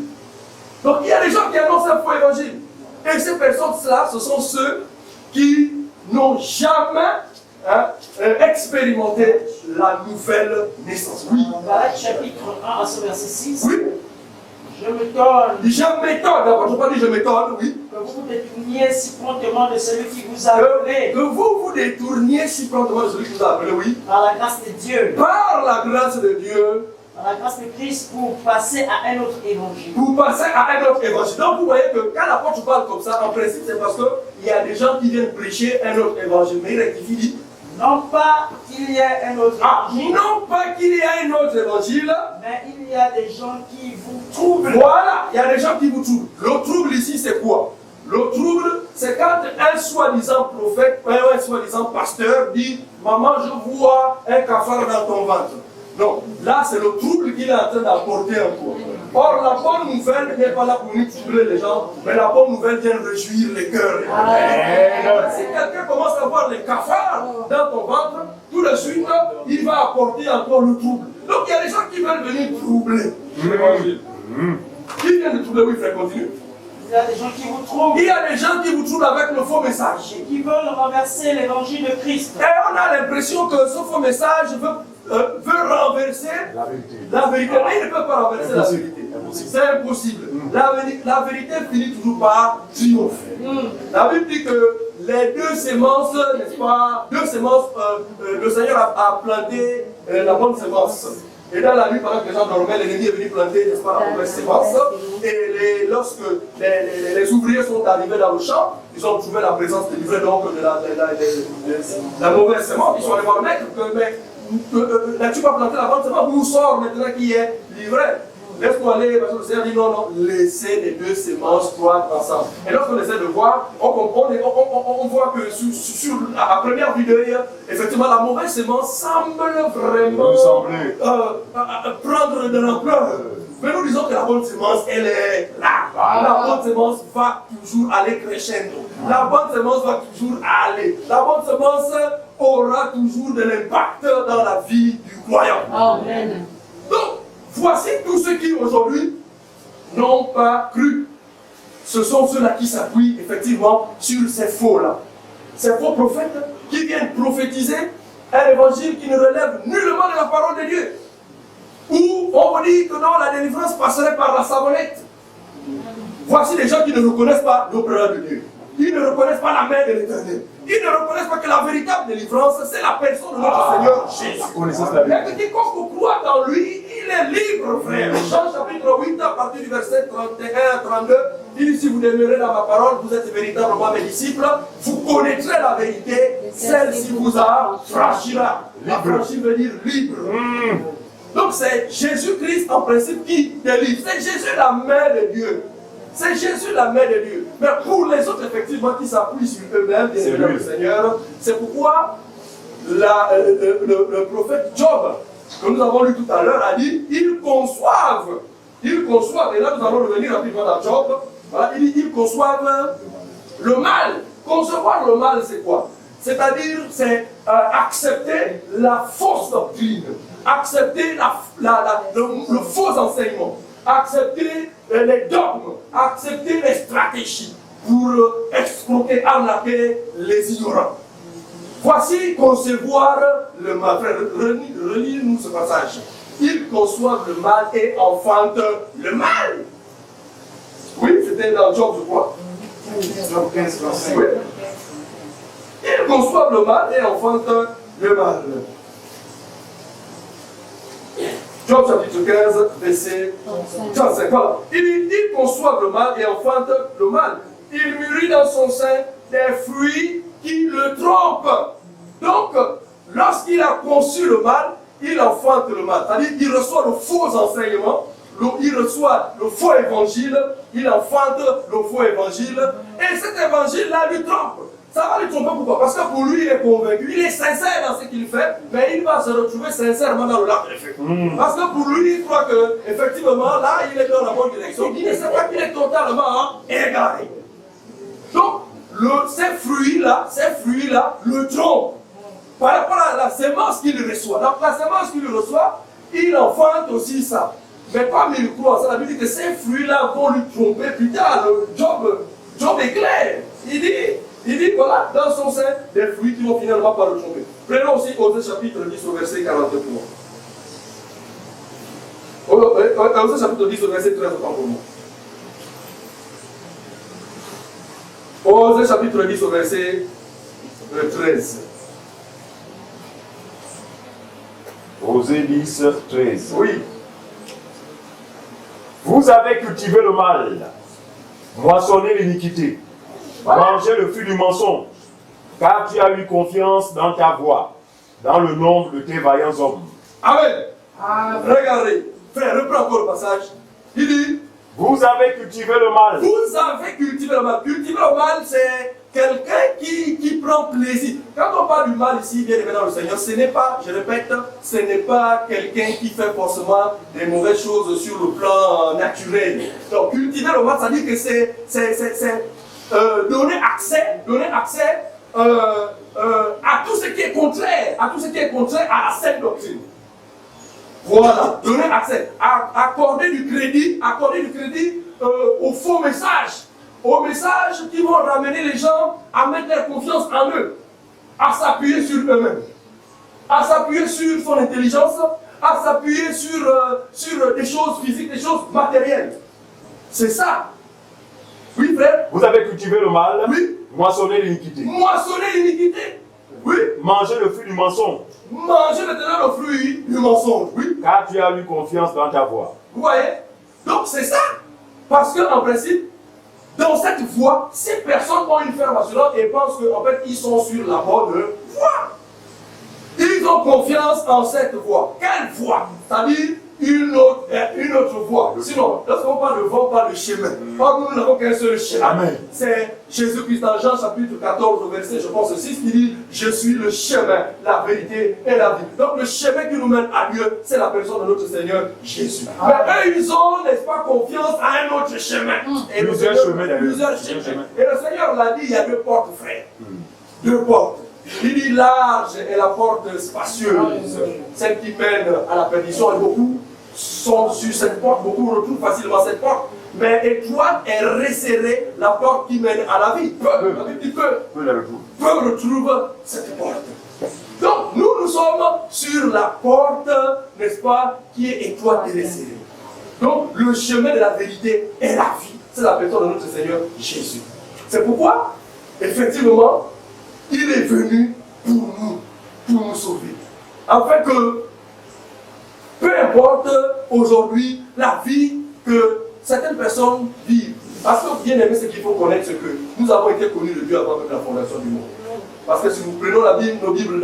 Speaker 1: donc il y a des gens qui annoncent un faux évangile. Et ces personnes-là, ce sont ceux qui n'ont jamais expérimenté la nouvelle naissance. Oui.
Speaker 2: Galates chapitre 1 à ce verset 6.
Speaker 1: Oui.
Speaker 2: Je m'étonne,
Speaker 1: d'abord je ne pas dire je m'étonne, oui.
Speaker 2: Que vous vous détourniez si promptement de celui qui vous a appelé.
Speaker 1: Que vous vous détourniez si promptement de celui qui vous a appelé, oui.
Speaker 2: Par la grâce de Dieu.
Speaker 1: Par la grâce de Dieu.
Speaker 2: Par la grâce de Christ pour passer à un autre évangile.
Speaker 1: Pour passer à un autre évangile. Donc vous voyez que quand l'apôtre parle comme ça, en principe c'est parce qu'il y a des gens qui viennent prêcher un autre évangile. Mais il rectifie, dit.
Speaker 2: Non pas qu'il y ait un autre évangile.
Speaker 1: Non pas qu'il y ait un autre évangile.
Speaker 2: Mais il y a des gens qui vous troublent.
Speaker 1: Voilà, il y a des gens qui vous troublent. Le trouble ici, c'est quoi? Le trouble, c'est quand un soi-disant prophète, un soi-disant pasteur dit « Maman, je vois un cafard dans ton ventre ». Donc là, c'est le trouble qu'il est en train d'apporter en toi. Or, la bonne nouvelle n'est pas là pour nous troubler les gens, mais la bonne nouvelle vient réjouir les cœurs. Si quelqu'un commence à voir les cafards dans ton ventre, tout de suite, il va apporter encore le trouble. Donc il y a des gens qui veulent venir troubler l'évangile. Qui vient de troubler? Oui, frère, continue.
Speaker 2: Il y a des gens qui vous troublent.
Speaker 1: Il y a des gens qui vous troublent avec le faux message.
Speaker 2: Et qui veulent renverser l'évangile de Christ.
Speaker 1: Et on a l'impression que ce faux message veut renverser la vérité. Mais il ne peut pas renverser la vérité.
Speaker 4: impossible.
Speaker 1: C'est impossible. La vérité finit toujours par triompher. La Bible dit que les deux sémences, n'est-ce pas, deux sémences, le Seigneur a planté la bonne sémence. Et dans la nuit, pendant que les gens dormaient, l'ennemi est venu planter, n'est-ce pas, la mauvaise sémence. Et lorsque les ouvriers sont arrivés dans le champ, ils ont trouvé la présence délivrée donc de la mauvaise sémence. Ils sont allés voir le maître, mais n'as-tu pas planté la bonne sémence? Où sort maintenant qui est livré? Laisse-moi aller, parce que le Seigneur dit non, non, laissez les deux sémences croître ensemble. Et lorsqu'on essaie de voir, on voit que sur la première vue d'œil, effectivement, la mauvaise sémence semble vraiment prendre de l'ampleur. Mais nous disons que la bonne sémence, elle est là. La bonne sémence va toujours aller crescendo. La bonne sémence va toujours aller. La bonne sémence aura toujours de l'impact dans la vie du croyant.
Speaker 5: Amen.
Speaker 1: Donc, voici tous ceux qui aujourd'hui n'ont pas cru. Ce sont ceux-là qui s'appuient effectivement sur ces faux-là. Ces faux prophètes qui viennent prophétiser un évangile qui ne relève nullement de la parole de Dieu. Où on vous dit que non, la délivrance passerait par la savonnette. Voici des gens qui ne reconnaissent pas l'opéra de Dieu. Ils ne reconnaissent pas la main de l'Éternel. Ils ne reconnaissent pas que la véritable délivrance, c'est la personne de notre Seigneur Jésus. Et quiconque croit en lui, il est libre, frère. Jean chapitre 8, à partir du verset 31 à 32, il dit, si vous demeurez dans ma parole, vous êtes véritablement mes disciples, vous connaîtrez la vérité, celle-ci vous affranchira. Affranchir veut dire libre. Donc c'est Jésus-Christ en principe qui délivre. C'est Jésus la main de Dieu. C'est Jésus la main de Dieu. Mais pour les autres, effectivement, qui s'appuient sur eux-mêmes, bien évidemment, le Seigneur, c'est pourquoi le prophète Job, que nous avons lu tout à l'heure, a dit, ils conçoivent, et là nous allons revenir rapidement dans Job, voilà, il dit, ils conçoivent le mal. Concevoir le mal, c'est quoi? C'est-à-dire, c'est accepter la fausse doctrine, accepter le faux enseignement, accepter les dogmes, accepter les stratégies pour exploiter, arnaquer les ignorants. Voici concevoir le mal. Frère, relis-nous ce passage. Ils conçoivent le mal et enfantent le mal. Oui, c'était dans Job, je crois. Job 15, verset 5. Oui. Ils conçoivent le mal et enfantent le mal. Job chapitre 15, verset 35. Voilà. Ils conçoivent le mal et enfantent le mal. Il mûrit dans son sein des fruits qui le trompent. Donc, lorsqu'il a conçu le mal, il enfante le mal. C'est-à-dire qu'il reçoit le faux enseignement, il reçoit le faux évangile, il enfante le faux évangile, et cet évangile-là lui trompe. Ça va lui tromper pourquoi? Parce que pour lui, il est convaincu, il est sincère dans ce qu'il fait, mais il va se retrouver sincèrement dans le lac des feux. Parce que pour lui, il croit que, effectivement, là, il est dans la bonne direction. Il ne sait pas qu'il est totalement égaré. Donc, ces fruits-là le trompent par rapport à la sémence qu'il reçoit. Donc, la sémence qu'il reçoit, il enfante aussi ça. Mais comme il croit, ça veut dire que ces fruits-là vont lui tromper. Plus tard, Job est clair. Il dit, voilà, dans son sein, des fruits qui vont finalement pas le tromper. Prenons aussi Osée chapitre 10 au verset 43. Osée chapitre 10 au verset 13, autant pour moi. Osée chapitre 10 au verset 13.
Speaker 4: Osée 10, 13.
Speaker 1: Oui.
Speaker 4: Vous avez cultivé le mal, moissonné l'iniquité, mangé le fruit du mensonge, car tu as eu confiance dans ta voix, dans le nombre de tes vaillants hommes.
Speaker 1: Amen. Regardez, frère, reprends encore le passage. Il dit,
Speaker 4: vous avez cultivé le mal.
Speaker 1: Vous avez cultivé le mal. Cultiver le mal, c'est quelqu'un qui prend plaisir. Quand on parle du mal ici, bien évidemment, le Seigneur, ce n'est pas, je répète, ce n'est pas quelqu'un qui fait forcément des mauvaises choses sur le plan naturel. Donc, cultiver le mal, ça dit que c'est donner accès à tout ce qui est contraire, à la saine doctrine. Voilà, donner accès, accorder du crédit aux faux messages, aux messages qui vont ramener les gens à mettre leur confiance en eux, à s'appuyer sur eux-mêmes, à s'appuyer sur son intelligence, à s'appuyer sur des choses physiques, des choses matérielles. C'est ça. Oui, frère.
Speaker 4: Vous avez cultivé le mal,
Speaker 1: oui.
Speaker 4: Moissonné l'iniquité.
Speaker 1: Moissonné l'iniquité. Oui.
Speaker 4: Mangez le fruit du mensonge.
Speaker 1: Mangez maintenant le fruit du mensonge. Oui.
Speaker 4: Car tu as eu confiance dans ta voix.
Speaker 1: Vous voyez? Donc c'est ça. Parce qu'en principe, dans cette voie, ces personnes ont une ferme assurance et pensent qu'en fait, ils sont sur la bonne voie. Ils ont confiance en cette voie. Quelle voie? C'est-à-dire une autre voie. Sinon, lorsqu'on parle de voie, on parle de chemin. Or, nous n'avons qu'un seul chemin.
Speaker 4: Amen.
Speaker 1: C'est Jésus-Christ dans Jean chapitre 14, verset, je pense 6, qui dit « Je suis le chemin, la vérité et la vie ». Donc le chemin qui nous mène à Dieu, c'est la personne de notre Seigneur Jésus. Mais eux, ils ont, n'est-ce pas, confiance à un autre chemin. Et
Speaker 4: plusieurs chemins d'ailleurs.
Speaker 1: Plusieurs chemins. Et le Seigneur l'a dit, il y a deux portes, frère. Deux portes. Il dit large est la porte spacieuse, celle qui mène à la perdition, et beaucoup sont sur cette porte, beaucoup retrouvent facilement cette porte. Mais étroite et resserrée, la porte qui mène à la vie. Peu retrouvent cette porte. Donc nous sommes sur la porte, n'est-ce pas, qui est étroite et resserrée. Donc le chemin de la vérité est la vie. C'est la personne de notre Seigneur Jésus. C'est pourquoi, effectivement, il est venu pour nous sauver. Afin que, peu importe aujourd'hui la vie que certaines personnes vivent. Parce que bien aimé, ce qu'il faut connaître, c'est que nous avons été connus de Dieu avant même la fondation du monde. Parce que si nous prenons la Bible, nos Bibles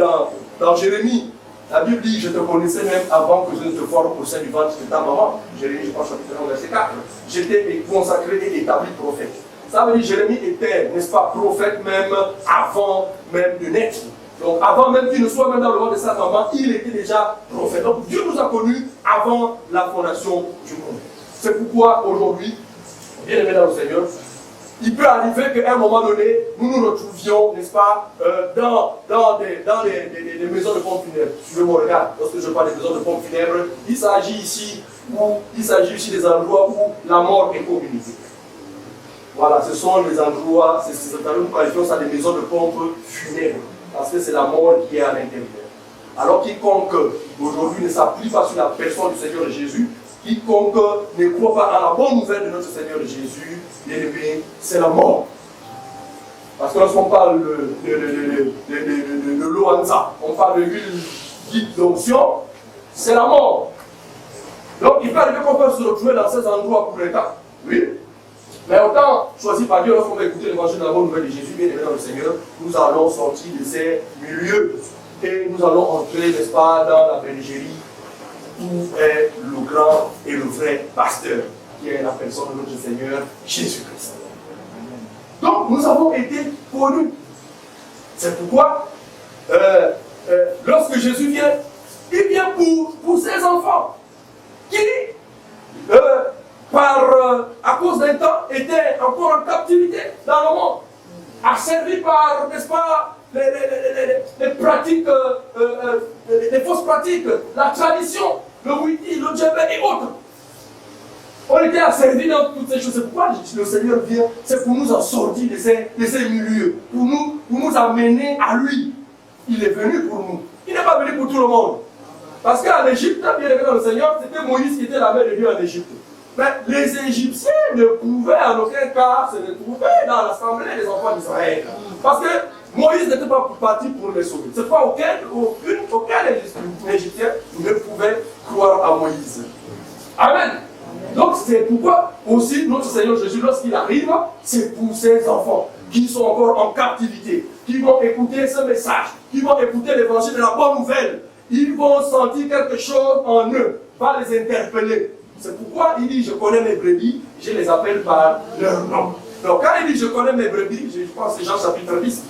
Speaker 1: dans Jérémie, la Bible dit, je te connaissais même avant que je ne te forme au sein du ventre de ta maman. Jérémie, je pense, chapitre 1, verset 4. J'étais consacré et établi prophète. Ça veut dire Jérémie était, n'est-ce pas, prophète même avant même de naître. Donc avant même qu'il ne soit même dans le ventre de sa maman, il était déjà prophète. Donc Dieu nous a connus avant la fondation du monde. C'est pourquoi aujourd'hui, bien aimé dans le Seigneur, il peut arriver qu'à un moment donné, nous nous retrouvions, n'est-ce pas, dans des maisons de pompes funèbres. Suivez mon regard, lorsque je parle des maisons de pompes funèbres, il s'agit ici des endroits où la mort est communiquée. Voilà, ce sont les endroits, nous qualifions ça des maisons de pompes funèbres, parce que c'est la mort qui est à l'intérieur. Alors quiconque aujourd'hui ne s'appuie pas sur la personne du Seigneur Jésus, quiconque ne croit pas à la bonne nouvelle de notre Seigneur Jésus, bien aimé, c'est la mort. Parce que lorsqu'on parle de l'Oanza, on parle de l'huile dite d'onction, c'est la mort. Donc il peut arriver qu'on peut se retrouver dans ces endroits pour l'instant. Oui. Mais autant choisi par Dieu, lorsqu'on va écouter l'évangile de la bonne nouvelle de Jésus, bien aimé dans le Seigneur, nous allons sortir de ces milieux et nous allons entrer, n'est-ce pas, dans la bergerie où est le grand et le vrai pasteur, qui est la personne de notre Seigneur Jésus-Christ. Donc nous avons été connus. C'est pourquoi, lorsque Jésus vient, il vient pour ses enfants, qui, à cause d'un temps, étaient encore en captivité dans le monde, asservis par, n'est-ce pas, les pratiques, les fausses pratiques, la tradition, le wiki, le djebel et autres. On était asservis dans toutes ces choses. C'est pourquoi le Seigneur vient, c'est pour nous en sortir de ces milieux, pour nous amener à lui. Il est venu pour nous. Il n'est pas venu pour tout le monde. Parce qu'en Égypte, bien aimé dans le Seigneur, c'était Moïse qui était la main de Dieu en Égypte. Mais les Égyptiens ne pouvaient en aucun cas se retrouver dans l'assemblée des enfants d'Israël. Parce que Moïse n'était pas parti pour les sauver. C'est pourquoi aucun Égyptien ne pouvait croire à Moïse. Amen. Donc c'est pourquoi aussi notre Seigneur Jésus, lorsqu'il arrive, c'est pour ses enfants qui sont encore en captivité, qui vont écouter ce message, qui vont écouter l'évangile de la bonne nouvelle. Ils vont sentir quelque chose en eux, va les interpeller. C'est pourquoi il dit, je connais mes brebis, je les appelle par leur nom. Donc quand il dit, je connais mes brebis, je pense que c'est Jean chapitre 10.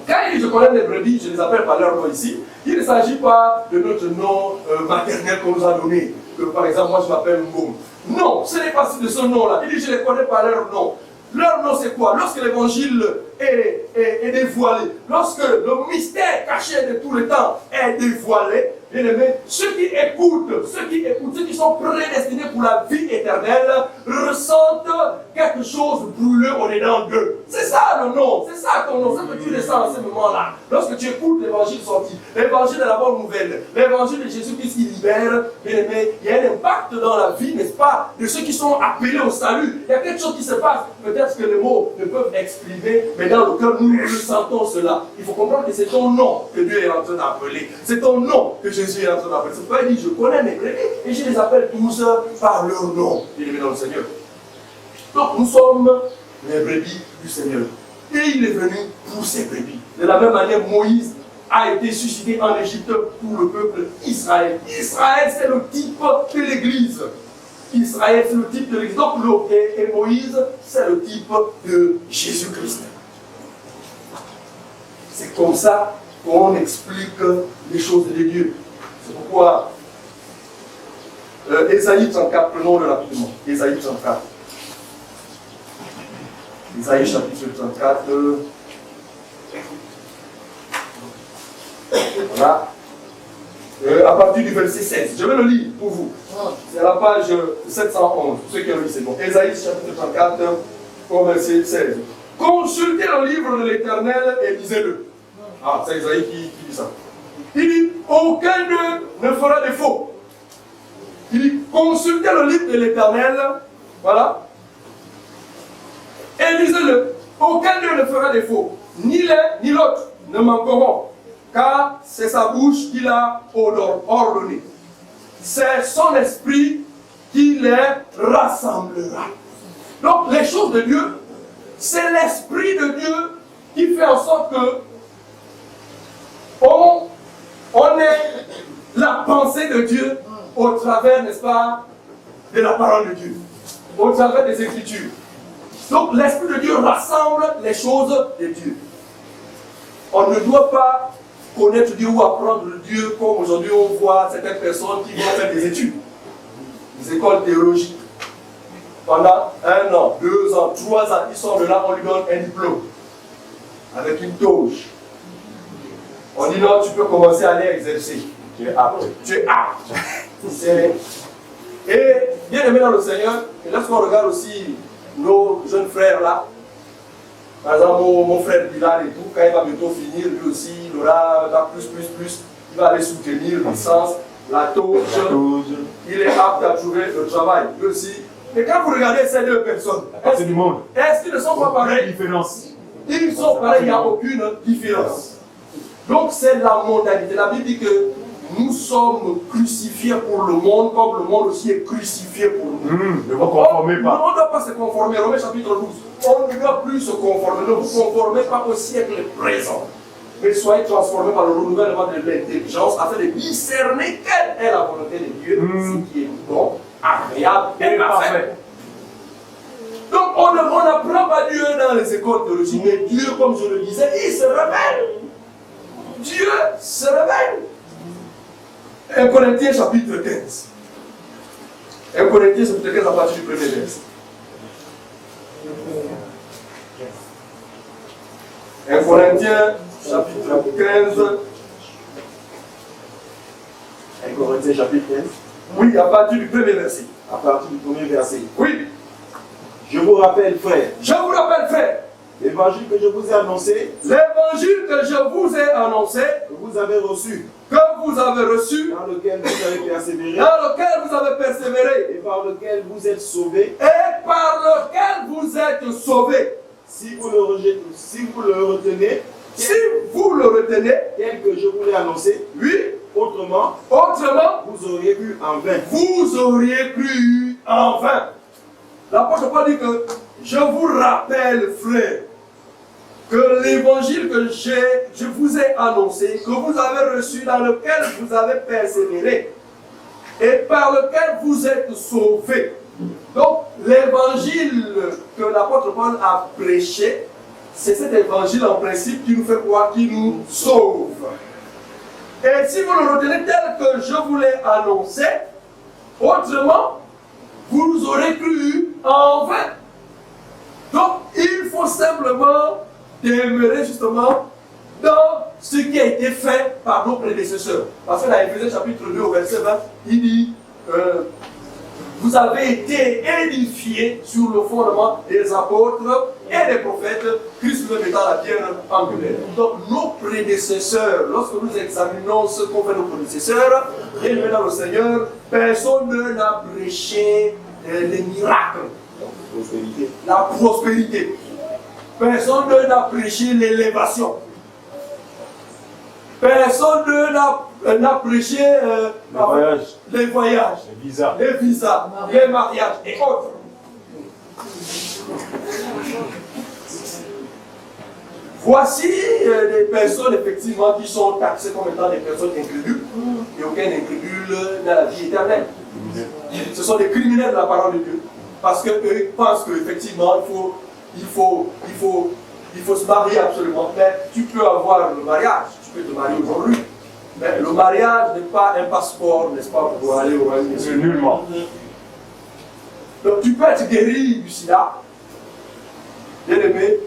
Speaker 1: Quand il dit, je connais mes brebis, je les appelle par leur nom ici, il ne s'agit pas de notre nom maternel qu'on nous a donné. Que, par exemple, moi je m'appelle Mboum. Non, ce n'est pas de ce nom-là. Il dit, je les connais par leur nom. Leur nom c'est quoi? Lorsque l'évangile est est dévoilé, lorsque le mystère caché de tout le temps est dévoilé, bien aimé, ceux qui écoutent, ceux qui sont prédestinés pour la vie éternelle, ressentent quelque chose brûleux au dedans d'eux. C'est ça le nom, c'est ça ton nom, c'est que tu ressens en ce moment-là. Lorsque tu écoutes l'évangile sorti, l'évangile de la bonne nouvelle, l'évangile de Jésus-Christ qui libère, bien aimé, il y a un impact dans la vie, n'est-ce pas, de ceux qui sont appelés au salut. Il y a quelque chose qui se passe, peut-être que les mots ne peuvent exprimer, mais dans le cœur, nous ressentons cela. Il faut comprendre que c'est ton nom que Dieu est en train d'appeler. C'est ton nom que Jésus est en train d'appeler. C'est pourquoi il dit, je connais mes brebis et je les appelle tous par leur nom. Bien-aimé dans le Seigneur. Donc nous sommes les brebis du Seigneur. Et il est venu pour ses brebis. De la même manière, Moïse a été suscité en Égypte pour le peuple Israël. Israël, c'est le type de l'Église. Israël, c'est le type de l'Église. Donc, et Moïse, c'est le type de Jésus-Christ. C'est comme ça qu'on explique les choses de Dieu. C'est pourquoi Ésaïe 34, prenons-le rapidement. Ésaïe 34. Ésaïe chapitre 34. Voilà. À partir du verset 16. Je vais le lire pour vous. C'est la page 711. Pour ceux qui ont lu, c'est bon. Ésaïe chapitre 34, au verset 16. Consultez le livre de l'Éternel et lisez-le. Ah, c'est Ésaïe qui dit ça. Il dit, aucun d'eux ne fera défaut. Il dit, consultez le livre de l'Éternel. Voilà. Et lisez-le. Aucun d'eux ne fera défaut. Ni l'un ni l'autre ne manqueront. Car c'est sa bouche qui l'a ordonné. C'est son esprit qui les rassemblera. Donc les choses de Dieu, c'est l'esprit de Dieu qui fait en sorte que on ait la pensée de Dieu au travers, n'est-ce pas, de la parole de Dieu, au travers des Écritures. Donc l'esprit de Dieu rassemble les choses de Dieu. On ne doit pas connaître Dieu ou apprendre Dieu comme aujourd'hui on voit certaines personnes qui vont faire des études, des écoles théologiques. Pendant 1 an, 2 ans, 3 ans, ils sortent de là, on lui donne un diplôme avec une toge. On dit non, tu peux commencer à aller exercer. Tu es apte. Tu es apte. Et bien aimé dans le Seigneur, et lorsqu'on regarde aussi nos jeunes frères là, par exemple mon frère Bilal et tout, quand il va bientôt finir, lui aussi, il aura il va aller soutenir licence, la toge, il est apte à trouver le travail, lui aussi. Mais quand vous regardez ces deux personnes, est-ce qu'ils ne sont pas pareils? Ils sont pareils, il n'y a aucune différence. Donc c'est la mondialité. La Bible dit que nous sommes crucifiés pour le monde, comme le monde aussi est crucifié pour nous.
Speaker 4: Ne vous conformez pas.
Speaker 1: On ne doit pas se conformer. Romains chapitre 12. On ne doit plus se conformer. Ne vous conformez pas au siècle présent. Mais soyez transformés par le renouvellement de l'intelligence afin de discerner quelle est la volonté de Dieu, ce qui est bon, agréable et parfait. Donc on n'apprend pas Dieu dans les écoles théologiques, mais Dieu, comme je le disais, il se révèle. Dieu se révèle. 1 Corinthiens chapitre 15. 1 Corinthiens chapitre 15 à partir du premier verset. 1 Corinthiens chapitre 15.
Speaker 5: 1 Corinthiens chapitre 15.
Speaker 1: Oui, à partir du premier verset.
Speaker 5: À partir du premier verset.
Speaker 1: Oui.
Speaker 5: Je vous rappelle, frère.
Speaker 1: Je vous rappelle, frère.
Speaker 5: L'évangile que je vous ai annoncé.
Speaker 1: L'évangile que je vous ai annoncé.
Speaker 5: Que vous avez reçu.
Speaker 1: Que vous avez reçu.
Speaker 5: Dans lequel vous avez persévéré.
Speaker 1: Dans lequel vous avez persévéré.
Speaker 5: Et par lequel vous êtes sauvés.
Speaker 1: Et par lequel vous êtes sauvés.
Speaker 5: Si vous le retenez.
Speaker 1: Si vous le retenez.
Speaker 5: Tel que je vous l'ai annoncé.
Speaker 1: Oui.
Speaker 5: Autrement.
Speaker 1: Vous
Speaker 5: auriez cru en vain.
Speaker 1: Vous auriez cru en vain. L'apôtre Paul dit que je vous rappelle, frère, que l'évangile que je vous ai annoncé, que vous avez reçu, dans lequel vous avez persévéré, et par lequel vous êtes sauvés. Donc, l'évangile que l'apôtre Paul a prêché, c'est cet évangile en principe qui nous fait quoi? Qui nous sauve. Et si vous le retenez tel que je vous l'ai annoncé, autrement, vous aurez cru en vain. Donc, il faut simplement demeurer justement dans ce qui a été fait par nos prédécesseurs. Parce que dans Éphésiens chapitre 2 au verset 20, il dit vous avez été édifiés sur le fondement des apôtres et des prophètes, Christ même étant la pierre angulaire. Donc nos prédécesseurs, lorsque nous examinons ce qu'ont fait nos prédécesseurs, et dans le Seigneur, personne n'a prêché les miracles, la prospérité. Personne n'a prêché l'élévation. Personne n'a prêché les voyages, les visas, les mariages et autres. Voici des personnes effectivement qui sont taxées comme étant des personnes incrédules. Et aucun incrédule dans la vie éternelle. Ce sont des criminels de la parole de Dieu. Parce qu'eux pensent qu'effectivement il faut se marier absolument. Mais tu peux avoir le mariage, tu peux te marier aujourd'hui. Mais le mariage n'est pas un passeport, n'est-ce pas, pour aller au royaume de Dieu.
Speaker 4: Nullement.
Speaker 1: Donc tu peux être guéri du sida, bien aimé,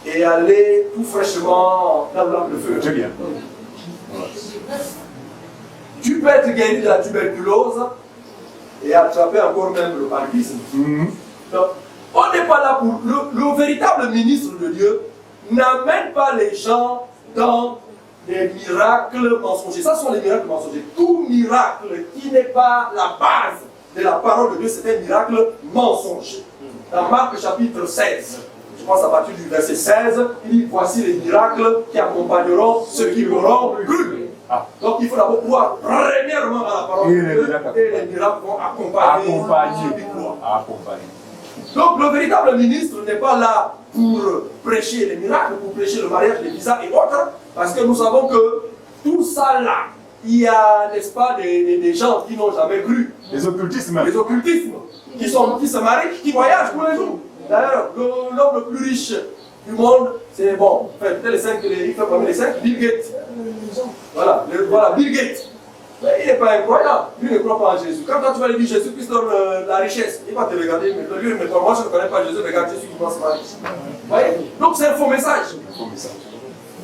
Speaker 1: et aller tout fraîchement dans le lac de feu.
Speaker 4: C'est bien.
Speaker 1: Tu peux être guéri de la tuberculose et attraper encore même le paludisme. Donc, on n'est pas là pour... Le véritable ministre de Dieu n'amène pas les gens dans des miracles mensongers. Ça sont les miracles mensongers. Tout miracle qui n'est pas la base de la parole de Dieu, c'est un miracle mensonger. Dans Marc chapitre 16, je pense à partir du verset 16, il dit voici les miracles qui accompagneront ceux qui l'auront cru. Donc il faut d'abord croire premièrement à la parole de Dieu et les miracles vont accompagner ceux qui croient. Donc le véritable ministre n'est pas là pour prêcher les miracles, pour prêcher le mariage, les visas et autres, parce que nous savons que tout ça là, il y a, n'est-ce pas, des gens qui n'ont jamais cru.
Speaker 4: Les occultismes.
Speaker 1: Les occultismes, qui se marient, qui voyagent tous les jours. D'ailleurs, l'homme le plus riche du monde, c'est bon, peut-être les 5, il fait parmi les 5, Bill Gates. Voilà, Bill Gates. Mais il n'est pas incroyable, lui ne croit pas en Jésus. Quand tu vas lui dire Jésus Christ donne la richesse, il va te regarder, mais lui, moi je ne connais pas Jésus, regarde Jésus qui pense mal. Vous voyez? Donc c'est un faux message.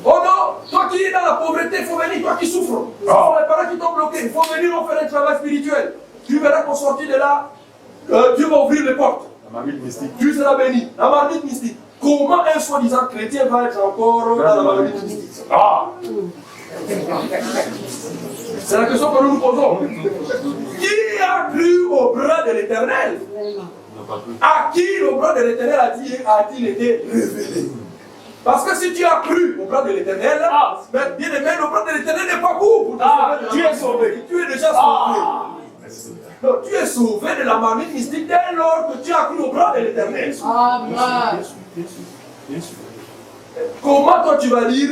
Speaker 1: Oh non, toi qui es dans la pauvreté, il faut venir, toi qui souffres. Ce sont les parents qui t'ont bloqué, il faut venir, on fait un travail spirituel. Tu verras qu'au sortir de là, Dieu va ouvrir les portes.
Speaker 4: La marmite mystique.
Speaker 1: Tu seras béni. La marmite mystique. Comment un soi-disant chrétien va être encore dans la marmite mystique? C'est la question que nous nous posons. Qui a cru au bras de l'Éternel? À qui le bras de l'Éternel a-t-il été révélé? Parce que si tu as cru au bras de l'Éternel, bien aimé, le bras de l'Éternel n'est pas court pour te sauver. Tu es sauvé. Tu es déjà sauvé. Donc, tu es sauvé de la marmite mystique dès lors que tu as cru au bras de l'Éternel. Comment toi tu vas dire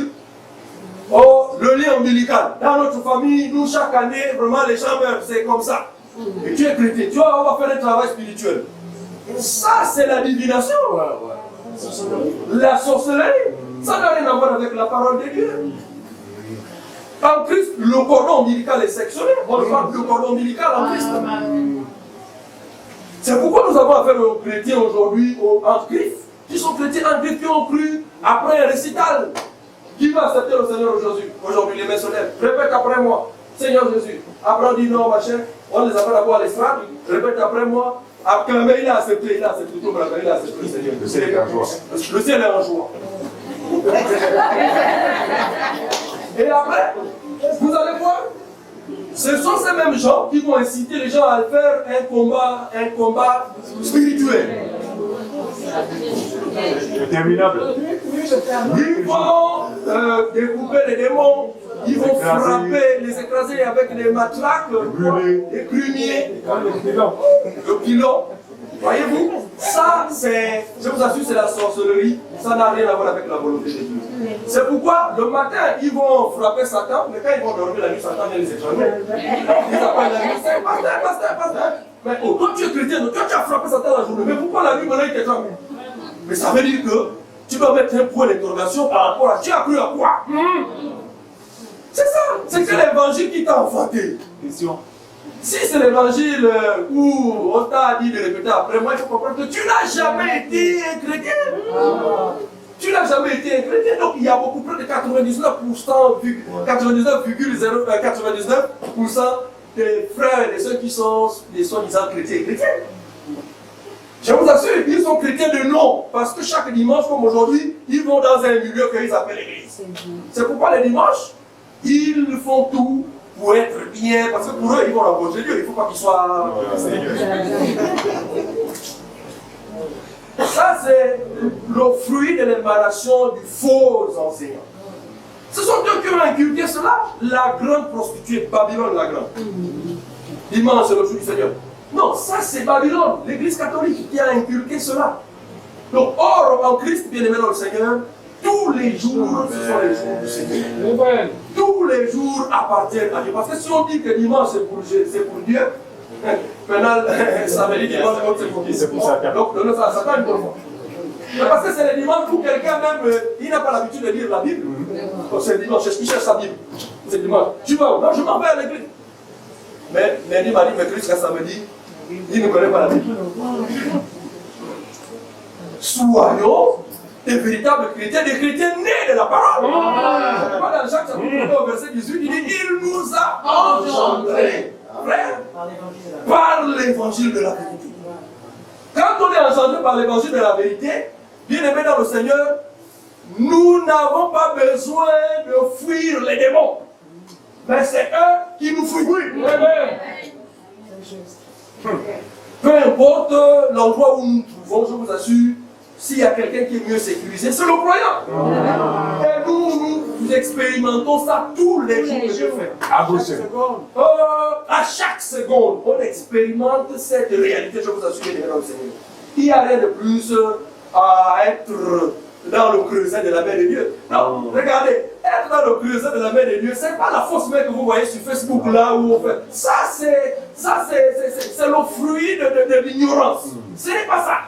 Speaker 1: le lien ombilical? Dans notre famille, nous chaque année, vraiment les gens meurent, c'est comme ça. Et tu es chrétien, tu vois, on va faire un travail spirituel. Ça, c'est la divination. La sorcellerie, ça n'a rien à voir avec la parole de Dieu. En Christ, le cordon ombilical est sectionné. On parle du cordon ombilical en Christ. C'est pourquoi nous avons affaire aux chrétiens aujourd'hui en Christ, qui sont chrétiens en Christ, qui ont cru après un récital. Qui va accepter le Seigneur aujourd'hui, les mains se lèvent. Répète après moi, Seigneur Jésus. Après on dit non, machin, on les appelle d'abord à l'estrade. Répète après moi. Acclamez, il a accepté, il a accepté. Tout le monde il a accepté le Seigneur.
Speaker 4: Le ciel est en joie.
Speaker 1: Le ciel est en joie. Et après, vous allez voir, ce sont ces mêmes gens qui vont inciter les gens à faire un combat spirituel.
Speaker 4: Interminable.
Speaker 1: Ils vont découper les démons, ils vont frapper, les écraser avec des matraques, des plumiers, le pilon. Voyez-vous, ça c'est, je vous assure, c'est la sorcellerie, ça n'a rien à voir avec la volonté de Dieu. C'est pourquoi le matin, ils vont frapper Satan, mais quand ils vont dormir la nuit, Satan vient les écraser. Ils appellent la nuit, c'est pasteur. Mais toi tu es chrétien, toi tu as frappé Satan la journée, mais pourquoi la nuit maintenant il t'étrangle? Mais ça veut dire que tu dois mettre un point d'interrogation par rapport à tu as cru à quoi? C'est ça, c'est que l'évangile qui t'a enfanté.
Speaker 4: Question.
Speaker 1: Si c'est l'évangile où on t'a dit de répéter après moi, il faut comprendre que tu n'as jamais été un chrétien. tu n'as jamais été un chrétien. Donc il y a beaucoup plus de 99,99% des frères et des sœurs qui sont des soi-disant chrétiens et chrétiennes. Je vous assure, ils sont chrétiens de nom. Parce que chaque dimanche, comme aujourd'hui, ils vont dans un milieu qu'ils appellent l'église. C'est pourquoi les dimanches, ils font tout pour être bien. Parce que pour eux, ils vont rencontrer Dieu. Il ne faut pas qu'ils soient. Ça, c'est le fruit de l'émanation du faux enseignant. Ce sont eux qui ont inculqué cela. La grande prostituée, Babylone la grande. Dimanche, c'est le jour du Seigneur. Non, ça c'est Babylone, l'église catholique qui a inculqué cela. Donc, or, en Christ, bien aimé dans le Seigneur, tous les jours, ce sont les jours du Seigneur. Tous les jours appartiennent à Dieu. Parce que si on dit que dimanche c'est pour Dieu, maintenant, ça veut dire dimanche c'est pour qui? C'est pour Satan. Donc, ça Satan une bonne fois. Mais parce que c'est le dimanche où quelqu'un même, il n'a pas l'habitude de lire la Bible. Donc c'est le dimanche, il cherche sa Bible. C'est dimanche. Tu vas où? Non, je m'en vais à l'église. Mais il m'a dit, mais Christ, quand samedi, il ne connaît pas la Bible. Soyons des véritables chrétiens, des chrétiens nés de la parole. Voilà, dans Jacques chapitre 1, verset 18, il dit, il nous a engendrés, frère, par l'évangile de la vérité. Quand on est engendré par l'évangile de la vérité, bien aimé dans le Seigneur, nous n'avons pas besoin de fuir les démons. Mais c'est eux qui nous fuient. Peu importe l'endroit où nous nous trouvons, je vous assure, s'il y a quelqu'un qui est mieux sécurisé, c'est le croyant. Et nous expérimentons ça tous les jours que je fais. À chaque seconde, on expérimente cette réalité, je vous assure, dans le Seigneur. Il n'y a rien de plus à être dans le creuset de la main de Dieu. Non, regardez, être dans le creuset de la main de Dieu, ce n'est pas la fausse main que vous voyez sur Facebook là où on fait. Ça, c'est le fruit de l'ignorance. Ce n'est pas ça.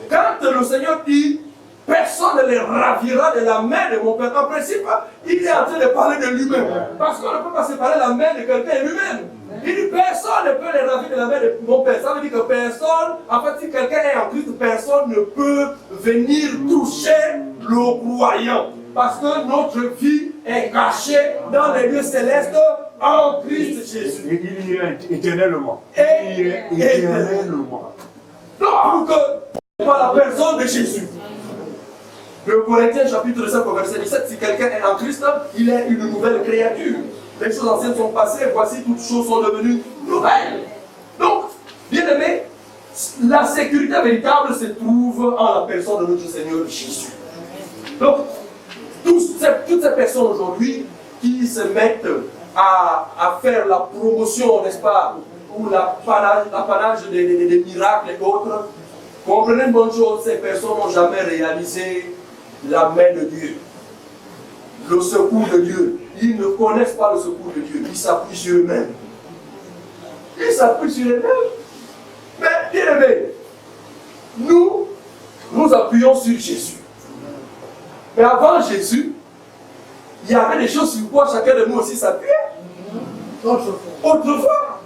Speaker 1: Quand le Seigneur dit, personne ne les ravira de la main de mon Père, en principe, il est en train de parler de lui-même. Parce qu'on ne peut pas séparer la main de quelqu'un et lui-même. Il dit, personne ne peut les ravir de la main de mon Père. Ça veut dire que personne, en fait, si quelqu'un est en Christ, personne ne peut venir toucher le croyant. Parce que notre vie est cachée dans les lieux célestes en Christ Jésus.
Speaker 4: Et il y est éternellement.
Speaker 1: Éternellement. Donc, pour que, par la personne de Jésus, le Corinthiens chapitre 5, verset 17, si quelqu'un est en Christ, il est une nouvelle créature. Les choses anciennes sont passées, voici toutes choses sont devenues nouvelles. Donc, bien aimé, la sécurité véritable se trouve en la personne de notre Seigneur Jésus. Donc, toutes ces personnes aujourd'hui qui se mettent à faire la promotion, n'est-ce pas, ou l'apanage des miracles et autres, comprenez une bonne chose, ces personnes n'ont jamais réalisé la main de Dieu, le secours de Dieu. Ils ne connaissent pas le secours de Dieu, ils s'appuient sur eux-mêmes. Ils s'appuient sur eux-mêmes. Mais bien aimé, nous appuyons sur Jésus. Mais avant Jésus, il y avait des choses sur quoi chacun de nous aussi s'appuyait. Autrefois,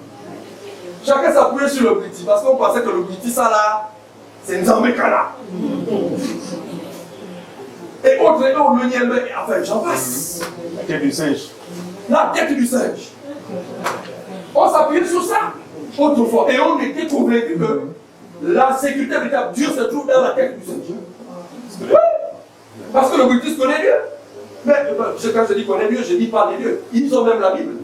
Speaker 1: chacun s'appuyait sur le Briti, parce qu'on pensait que le Briti, ça là, c'est Nzambe Kana. Et autre, le Niembe, enfin, j'en passe.
Speaker 4: La tête du singe.
Speaker 1: La tête du singe. On s'appuyait sur ça autrefois. Et on était convaincus que la sécurité véritable, Dieu se trouve dans la tête du singe. Oui. Parce que le British connaît Dieu. Mais quand je dis connaît Dieu, je dis pas de Dieu. Ils ont même la Bible.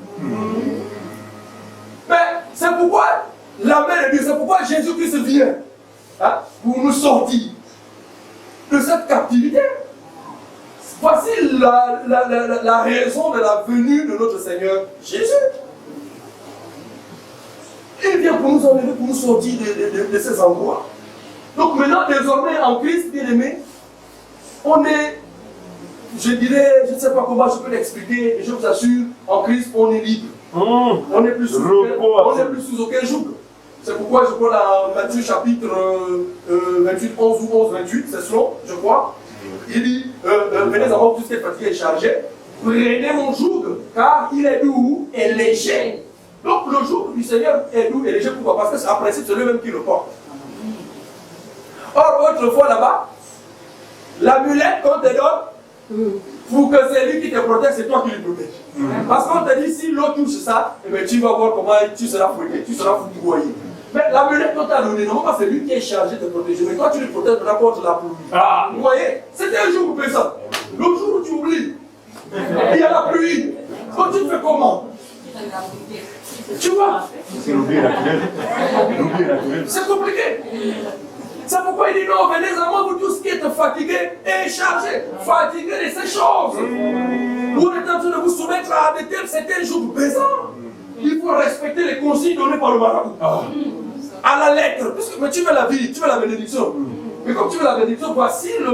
Speaker 1: Mais c'est pourquoi la main de Dieu, c'est pourquoi Jésus-Christ vient pour nous sortir de cette captivité. Voici la raison de la venue de notre Seigneur Jésus. Il vient pour nous enlever, pour nous sortir de ces endroits. Donc maintenant, désormais, en Christ, bien aimé, on est, je dirais, je ne sais pas comment je peux l'expliquer, mais je vous assure, en Christ, on est libre. On n'est plus sous aucun joug. C'est pourquoi je crois dans Matthieu chapitre 28, 11 ou 11, 28, c'est selon, je crois. Il dit, venez à moi tous qui êtes fatigués et chargés, prenez mon joug, car il est doux et léger. Donc le joug du Seigneur est doux et léger, pourquoi? Parce que c'est en principe c'est lui-même qui le porte. Or, autrefois là-bas, L'amulette qu'on te donne, pour que c'est lui qui te protège, c'est toi qui le protège. Parce qu'on te dit, si l'autre touche ça, eh bien, tu vas voir comment tu seras fouillé, tu seras foudroyé. Mais l'amulette qu'on t'a donné, normalement, c'est lui qui est chargé de te protéger. Mais toi, tu le protèges contre la pluie.
Speaker 4: Ah.
Speaker 1: Vous voyez, c'était un jour où ça. Le jour où tu oublies, il y a la pluie. Quand tu te fais comment? Tu vois?
Speaker 4: C'est l'oublier naturel. L'oublier naturel.
Speaker 1: C'est compliqué. C'est pourquoi il dit non, venez à moi, vous tous qui êtes fatigués et chargés, fatigués de ces choses. Vous êtes en train de vous soumettre à des thèmes, c'est un jour pesant. Il faut respecter les consignes données par le marabout. À la lettre. Mais tu veux la vie, tu veux la bénédiction. Mais comme tu veux la bénédiction, voici le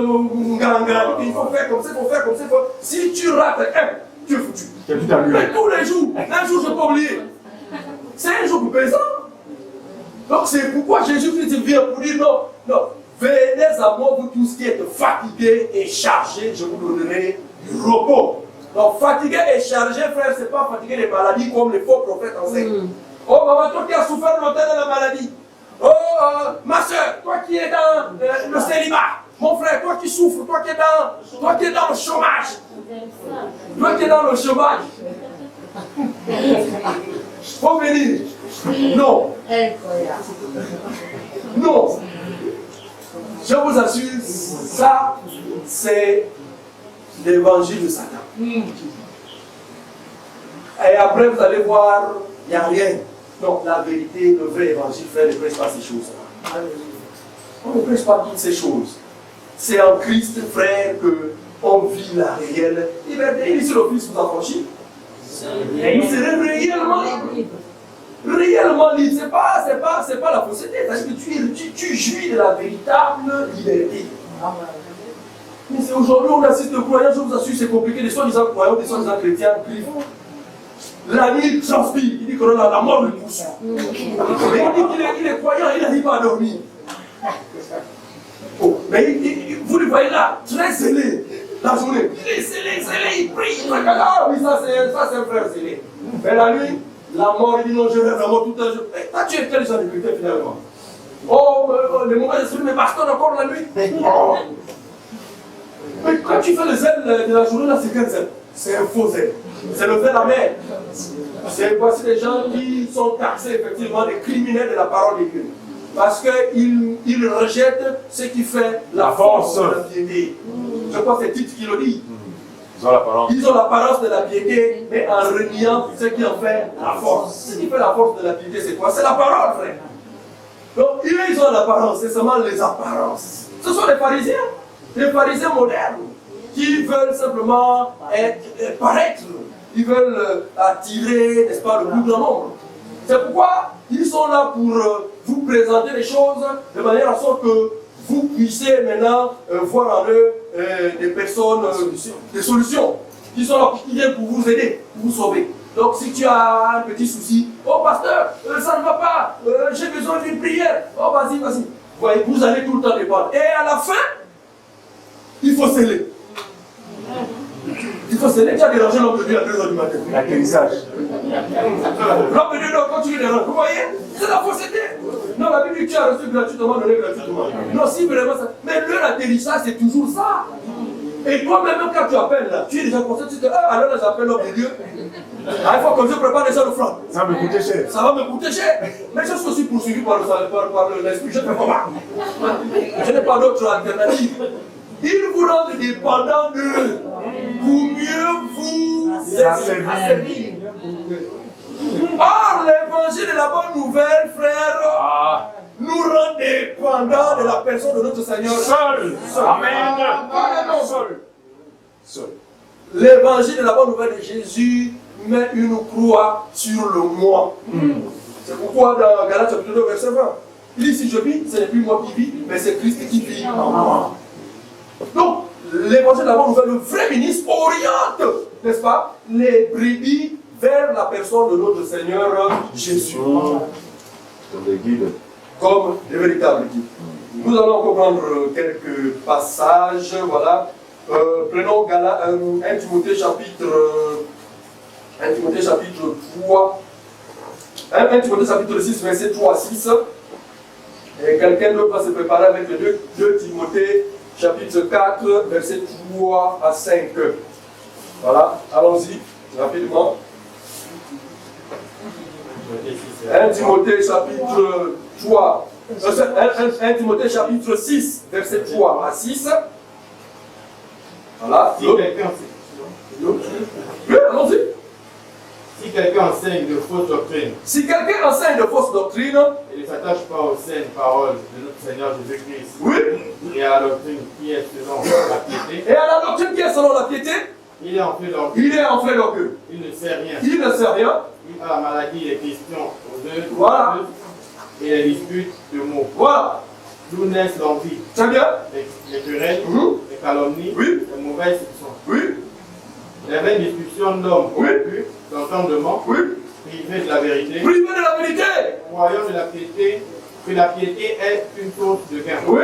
Speaker 1: ganga. Il faut faire comme ça, il faut faire comme ça. Si tu rates un, tu es foutu. Mais tous les jours, un jour je ne peux pas oublier. C'est un jour pesant. Donc c'est pourquoi Jésus-Christ vient pour dire non, non, venez à moi vous tous qui êtes fatigués et chargés, je vous donnerai du repos. Donc fatigué et chargé, frère, c'est pas fatigué des maladies comme les faux prophètes enseignent. Oh maman, toi qui as souffert longtemps de la maladie. Oh ma soeur, toi qui es dans le célibat. Mon frère, toi qui souffres, toi qui es dans le chômage. Toi qui es dans le chômage. Faut venir. Non. Non. Je vous assure, ça, c'est l'évangile de Satan. Et après, vous allez voir, il n'y a rien. Donc, la vérité, le vrai évangile, frère, ne prêche pas ces choses-là. On ne prêche pas toutes ces choses. C'est en Christ, frère, qu'on vit la réelle liberté. Ici, le Fils vous affranchit. Vous serez réellement libre. Réellement libre. C'est pas la fausseté. Parce que tu jouis de la véritable liberté. Mais c'est aujourd'hui on assiste aux croyants, je vous assure, c'est compliqué. Des soi-disant croyants, des soi-disant chrétiens, la nuit, il transpire. Il dit que la mort le pousse. Mais il dit qu'il est croyant, il n'arrive pas à dormir. Oh, mais vous le voyez là, très zélé, la journée. Il est zélé, il prie, il regarde. Ah oui, ça c'est un frère zélé. Mais la nuit, la mort, il dit non, je rêve la mort tout un jour. Toi, tu es quel genre de chrétien finalement? Oh, les moments de mais bastonne encore la nuit. Oh. Mais quand tu fais le zèle de la journée, là, c'est quel zèle? C'est un faux zèle. C'est le zèle amer. Voici des gens qui sont taxés effectivement des criminels de la parole de Dieu. Parce qu'ils rejettent ce qui fait la force de la piété. Je crois que c'est Tite qui le dit. Ils ont l'apparence de la piété, mais en reniant ce qui en fait la force. Ce qui fait la force de la piété, c'est quoi? C'est la parole, frère. Donc, ils ont l'apparence, c'est seulement les apparences. Ce sont les pharisiens modernes, qui veulent simplement paraître. Ils veulent attirer, n'est-ce pas, le plus grand nombre. C'est pourquoi ils sont là pour vous présenter les choses de manière à ce que vous puissiez maintenant voir en eux des personnes, des solutions qui sont là, qui viennent pour vous aider, pour vous sauver. Donc si tu as un petit souci, oh pasteur, ça ne va pas, j'ai besoin d'une prière, oh vas-y. Vous voyez, vous allez tout le temps dépendre. Et à la fin, il faut sceller. Il faut sceller, tu as dérangé l'homme de Dieu à 2h du matin.
Speaker 4: L'atterrissage.
Speaker 1: L'homme de Dieu doit continuer de déranger. Vous voyez, c'est la fausseté. Non, la Bible dit que tu as reçu gratuitement, donné gratuitement. Non, si vraiment ça. Mais l'atterrissage, c'est toujours ça. Et toi-même, même quand tu appelles là, tu es déjà conscient, tu te dis, ah, alors là, j'appelle l'homme de Dieu. Ah, il faut que je prépare déjà l'offrande.
Speaker 4: Ça va me coûter cher.
Speaker 1: Ça va me coûter cher. Mais je suis aussi poursuivi par l'esprit. Je ne fais pas. Je n'ai pas d'autre alternative. Ils vous rendent dépendants d'eux pour mieux vous asservir. Or, l'évangile de la bonne nouvelle, frère, nous rend dépendants de la personne de notre Seigneur. Seul. Amen. Seul. L'évangile de la bonne nouvelle de Jésus met une croix sur le moi. C'est pourquoi dans Galates chapitre 2, verset 20, il dit si je vis, ce n'est plus moi qui vis, mais c'est Christ qui vit en moi. Donc, l'évangile de la bonne nouvelle, le vrai ministre oriente, n'est-ce pas, les brebis vers la personne de notre Seigneur Jésus.
Speaker 4: Comme des guides.
Speaker 1: Comme des véritables guides. Nous allons comprendre quelques passages, voilà. Prenons 1 Timothée chapitre 3. 1 Timothée chapitre 6, verset 3 à 6. Et quelqu'un d'autre va se préparer avec le 2 Timothée chapitre chapitre 4, versets 3 à 5. Voilà, allons-y, rapidement. 1 Timothée chapitre 3, 1 Timothée chapitre 6, verset 3 à 6. Voilà.
Speaker 6: Si quelqu'un
Speaker 1: Oui, allons-y.
Speaker 6: si quelqu'un enseigne de fausses doctrines
Speaker 1: Si quelqu'un enseigne de fausses doctrines,
Speaker 6: et ne s'attache pas aux saines paroles de notre Seigneur Jésus-Christ
Speaker 1: oui,
Speaker 6: et à la doctrine qui est selon la piété,
Speaker 1: et à la doctrine qui est selon la piété,
Speaker 6: il est en fait d'orgueil.
Speaker 1: il est enflé d'orgueil.
Speaker 6: Il ne sait rien.
Speaker 1: Il ne sait rien.
Speaker 6: Il a la maladie, les questions aux œufs,
Speaker 1: Voilà.
Speaker 6: et les disputes de mots.
Speaker 1: Voilà.
Speaker 6: D'où naissent l'envie,
Speaker 1: Très bien.
Speaker 6: les querelles,
Speaker 1: Mhm.
Speaker 6: les calomnies,
Speaker 1: Oui.
Speaker 6: les mauvaises soupçons.
Speaker 1: Oui.
Speaker 6: Les vaines discussions d'hommes
Speaker 1: Oui.
Speaker 6: corrompus, d'entendement,
Speaker 1: Oui.
Speaker 6: privés de la vérité,
Speaker 1: Privé de la vérité.
Speaker 6: croyant de la piété, que la piété est une source de gain.
Speaker 1: Oui.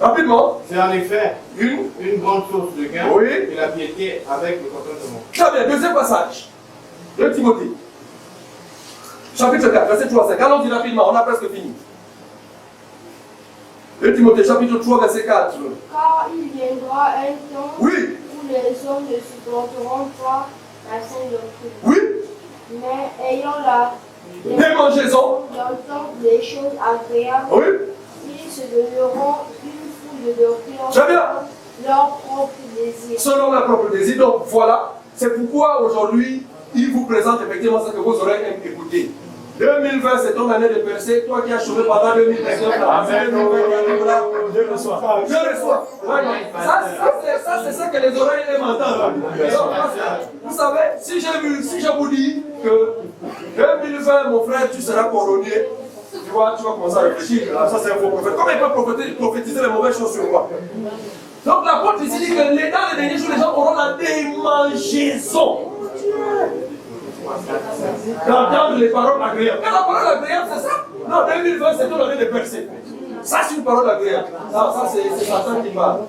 Speaker 1: Rapidement.
Speaker 6: C'est en effet
Speaker 1: Une.
Speaker 6: une grande source de gain
Speaker 1: Oui.
Speaker 6: que la piété avec le contentement.
Speaker 1: Très bien. Deuxième passage. 2 Timothée. Chapitre 4, verset 3 à 5. Allons-y rapidement, on a presque fini. 2 Timothée, chapitre 3, verset 4.
Speaker 7: Car il viendra un temps
Speaker 1: Oui.
Speaker 7: où les hommes ne supporteront pas la sainte doctrine,
Speaker 1: Oui.
Speaker 7: mais ayant la
Speaker 1: Démangeaison.
Speaker 7: d'entendre des choses agréables,
Speaker 1: Oui.
Speaker 7: ils se donneront une foule de doctrines
Speaker 1: Très bien.
Speaker 7: selon leur propre désir.
Speaker 1: Selon leur propre désir. Donc voilà, c'est pourquoi aujourd'hui, il vous présente effectivement ce que vos oreilles aiment écouter. 2020, c'est ton année de percée. Toi qui as chômé pendant 2019, là.
Speaker 4: Je reçois.
Speaker 1: Je reçois. Ouais, ça, c'est ça que les oreilles aiment entendre. Vous savez, si je vous dis que 2020, mon frère, tu seras couronné, tu vas commencer à réfléchir. Ah, ça, c'est un faux prophète. Comment il peut prophétiser les mauvaises choses sur moi? Donc l'apôtre ici dit que dans les derniers jours, les gens auront la démangeaison d'entendre les paroles agréables. Et la parole agréable, c'est ça? Non, 2020, c'est ton année de percée. Ça, c'est une parole agréable. Ça c'est Satan qui parle.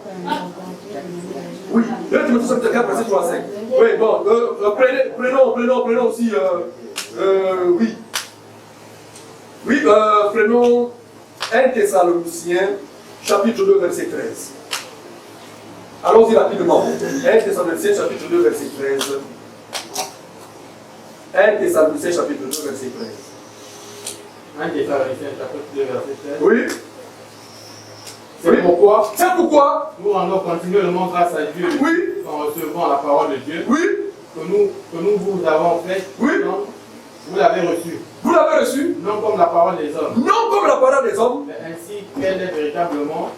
Speaker 1: Oui, 2 Timothée chapitre 4, verset 3 à 5. Oui, bon, prenons aussi, oui. Oui, prenons 1 Thessaloniciens, chapitre 2, verset 13. Allons-y rapidement. 1 Thessaloniciens, chapitre 2, verset 13. 1 Thessaloniciens, chapitre 2, verset 13.
Speaker 6: 1 Thessaloniciens, chapitre 2, verset 13.
Speaker 1: Oui.
Speaker 6: C'est pourquoi
Speaker 1: C'est pourquoi,
Speaker 6: nous rendons continuellement grâce à Dieu
Speaker 1: oui,
Speaker 6: en recevant la parole de Dieu
Speaker 1: oui,
Speaker 6: que nous vous avons faite.
Speaker 1: Oui.
Speaker 6: Donc, vous l'avez reçue.
Speaker 1: vous l'avez reçu,
Speaker 6: Non comme la parole des hommes,
Speaker 1: non comme la parole des hommes,
Speaker 6: mais ainsi qu'elle est véritablement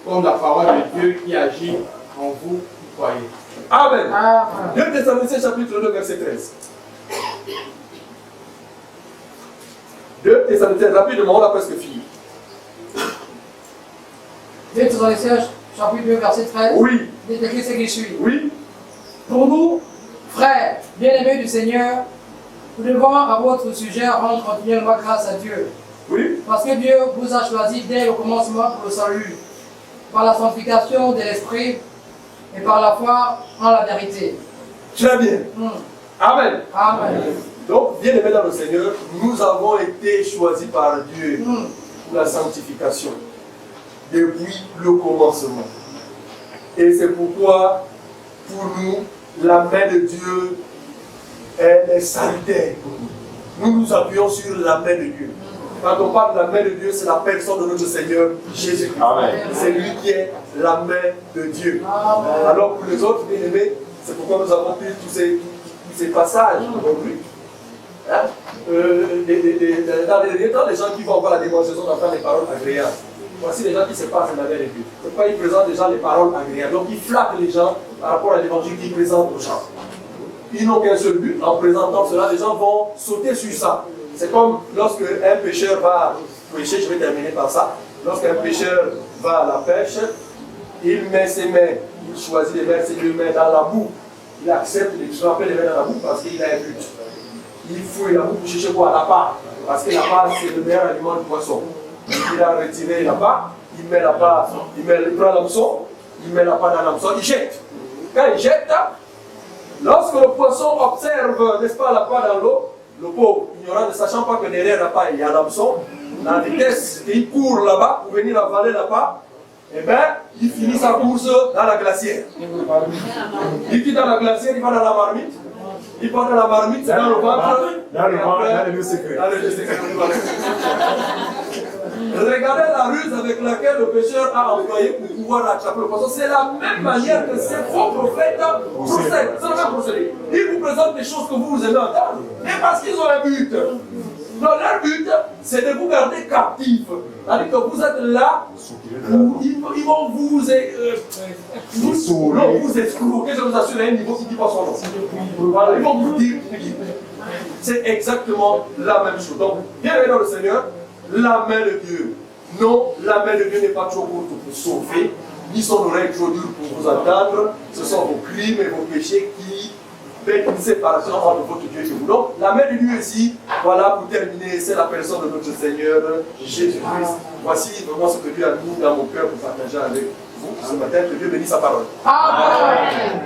Speaker 6: comme la parole de Dieu qui agit en vous qui croyez.
Speaker 1: Amen.
Speaker 2: Amen.
Speaker 1: 2 Thessaloniciens, chapitre 2, verset 13. 2 Thessaloniciens, rapidement, on a presque fini.
Speaker 8: 2 Thessaloniciens, chapitre 2, verset 13.
Speaker 1: Oui,
Speaker 8: Il est écrit ce qui suit.
Speaker 1: oui,
Speaker 8: Pour nous, frères, bien-aimés du Seigneur, nous devons à votre sujet rendre continuellement grâce à Dieu.
Speaker 1: oui,
Speaker 8: Parce que Dieu vous a choisi dès le commencement pour le salut, par la sanctification de l'Esprit et par la foi en la vérité.
Speaker 1: très bien. Amen.
Speaker 8: Amen.
Speaker 1: Donc, bien aimés dans le Seigneur, nous avons été choisis par Dieu pour la sanctification depuis le commencement. Et c'est pourquoi, pour nous, la main de Dieu, elle est salutaire pour nous. Nous nous appuyons sur la main de Dieu. Quand on parle de la main de Dieu, c'est la personne de notre Seigneur Jésus-Christ. C'est lui qui est la main de Dieu.
Speaker 8: Amen.
Speaker 1: Alors pour les autres bien-aimés, c'est pourquoi nous avons pris tous ces passages aujourd'hui. Hein? Dans les derniers temps, les gens qui vont avoir la démonstration d'entendre les paroles agréables. Voici les gens qui se passent dans la main de Dieu. C'est pourquoi ils présentent déjà les paroles agréables. Donc ils flattent les gens par rapport à l'évangile qu'ils présentent aux gens. Ils n'ont qu'un seul but. En présentant cela, les gens vont sauter sur ça. C'est comme lorsque un pêcheur va pêcher, je vais terminer par ça. Lorsqu'un pêcheur va à la pêche, il met ses mains, il choisit de mettre ses deux mains dans la boue. Il accepte de tremper les mains dans la boue parce qu'il a un but. Il fouille la boue pour chercher quoi? La part. Parce que la part, c'est le meilleur aliment du poisson. Il a retiré la part, il met la part, il prend l'hameçon, il met la part dans l'hameçon, il jette. Quand il jette, lorsque le poisson observe, n'est-ce pas, la part dans l'eau, le pauvre, ignorant, ne sachant pas que derrière la part, il y a l'hameçon, la vitesse qu'il court là-bas pour venir avaler la part, eh bien, il finit sa course dans la glacière. Il quitte dans la glacière, il va dans la marmite. Il part dans la marmite, c'est dans le ventre.
Speaker 4: Dans le ventre, dans le secret.
Speaker 1: Dans le secret. Regardez la ruse avec laquelle le pécheur a employé pour pouvoir attraper le poisson. C'est la même manière que ces faux prophètes procèdent. C'est le même procédé. Ils vous présentent des choses que vous aimez entendre, mais parce qu'ils ont un but. Donc leur but, c'est de vous garder captifs. C'est-à-dire que vous êtes là, ils vont vous escroquer, je vous assure, à un niveau qui ne dit pas son nom. Voilà, ils vont vous dire. C'est exactement la même chose. Donc, bienvenue dans le Seigneur, la main de Dieu. Non, la main de Dieu n'est pas trop courte pour sauver, ni son oreille trop dure pour vous entendre. Ce sont vos crimes et vos péchés qui mettent une séparation entre votre Dieu et vous. Donc, la main de Dieu ici, voilà, pour terminer, c'est la personne de notre Seigneur Jésus-Christ. Voici vraiment ce que Dieu a mis dans mon cœur pour partager avec vous ce matin. Que Dieu bénisse sa parole.
Speaker 8: Amen.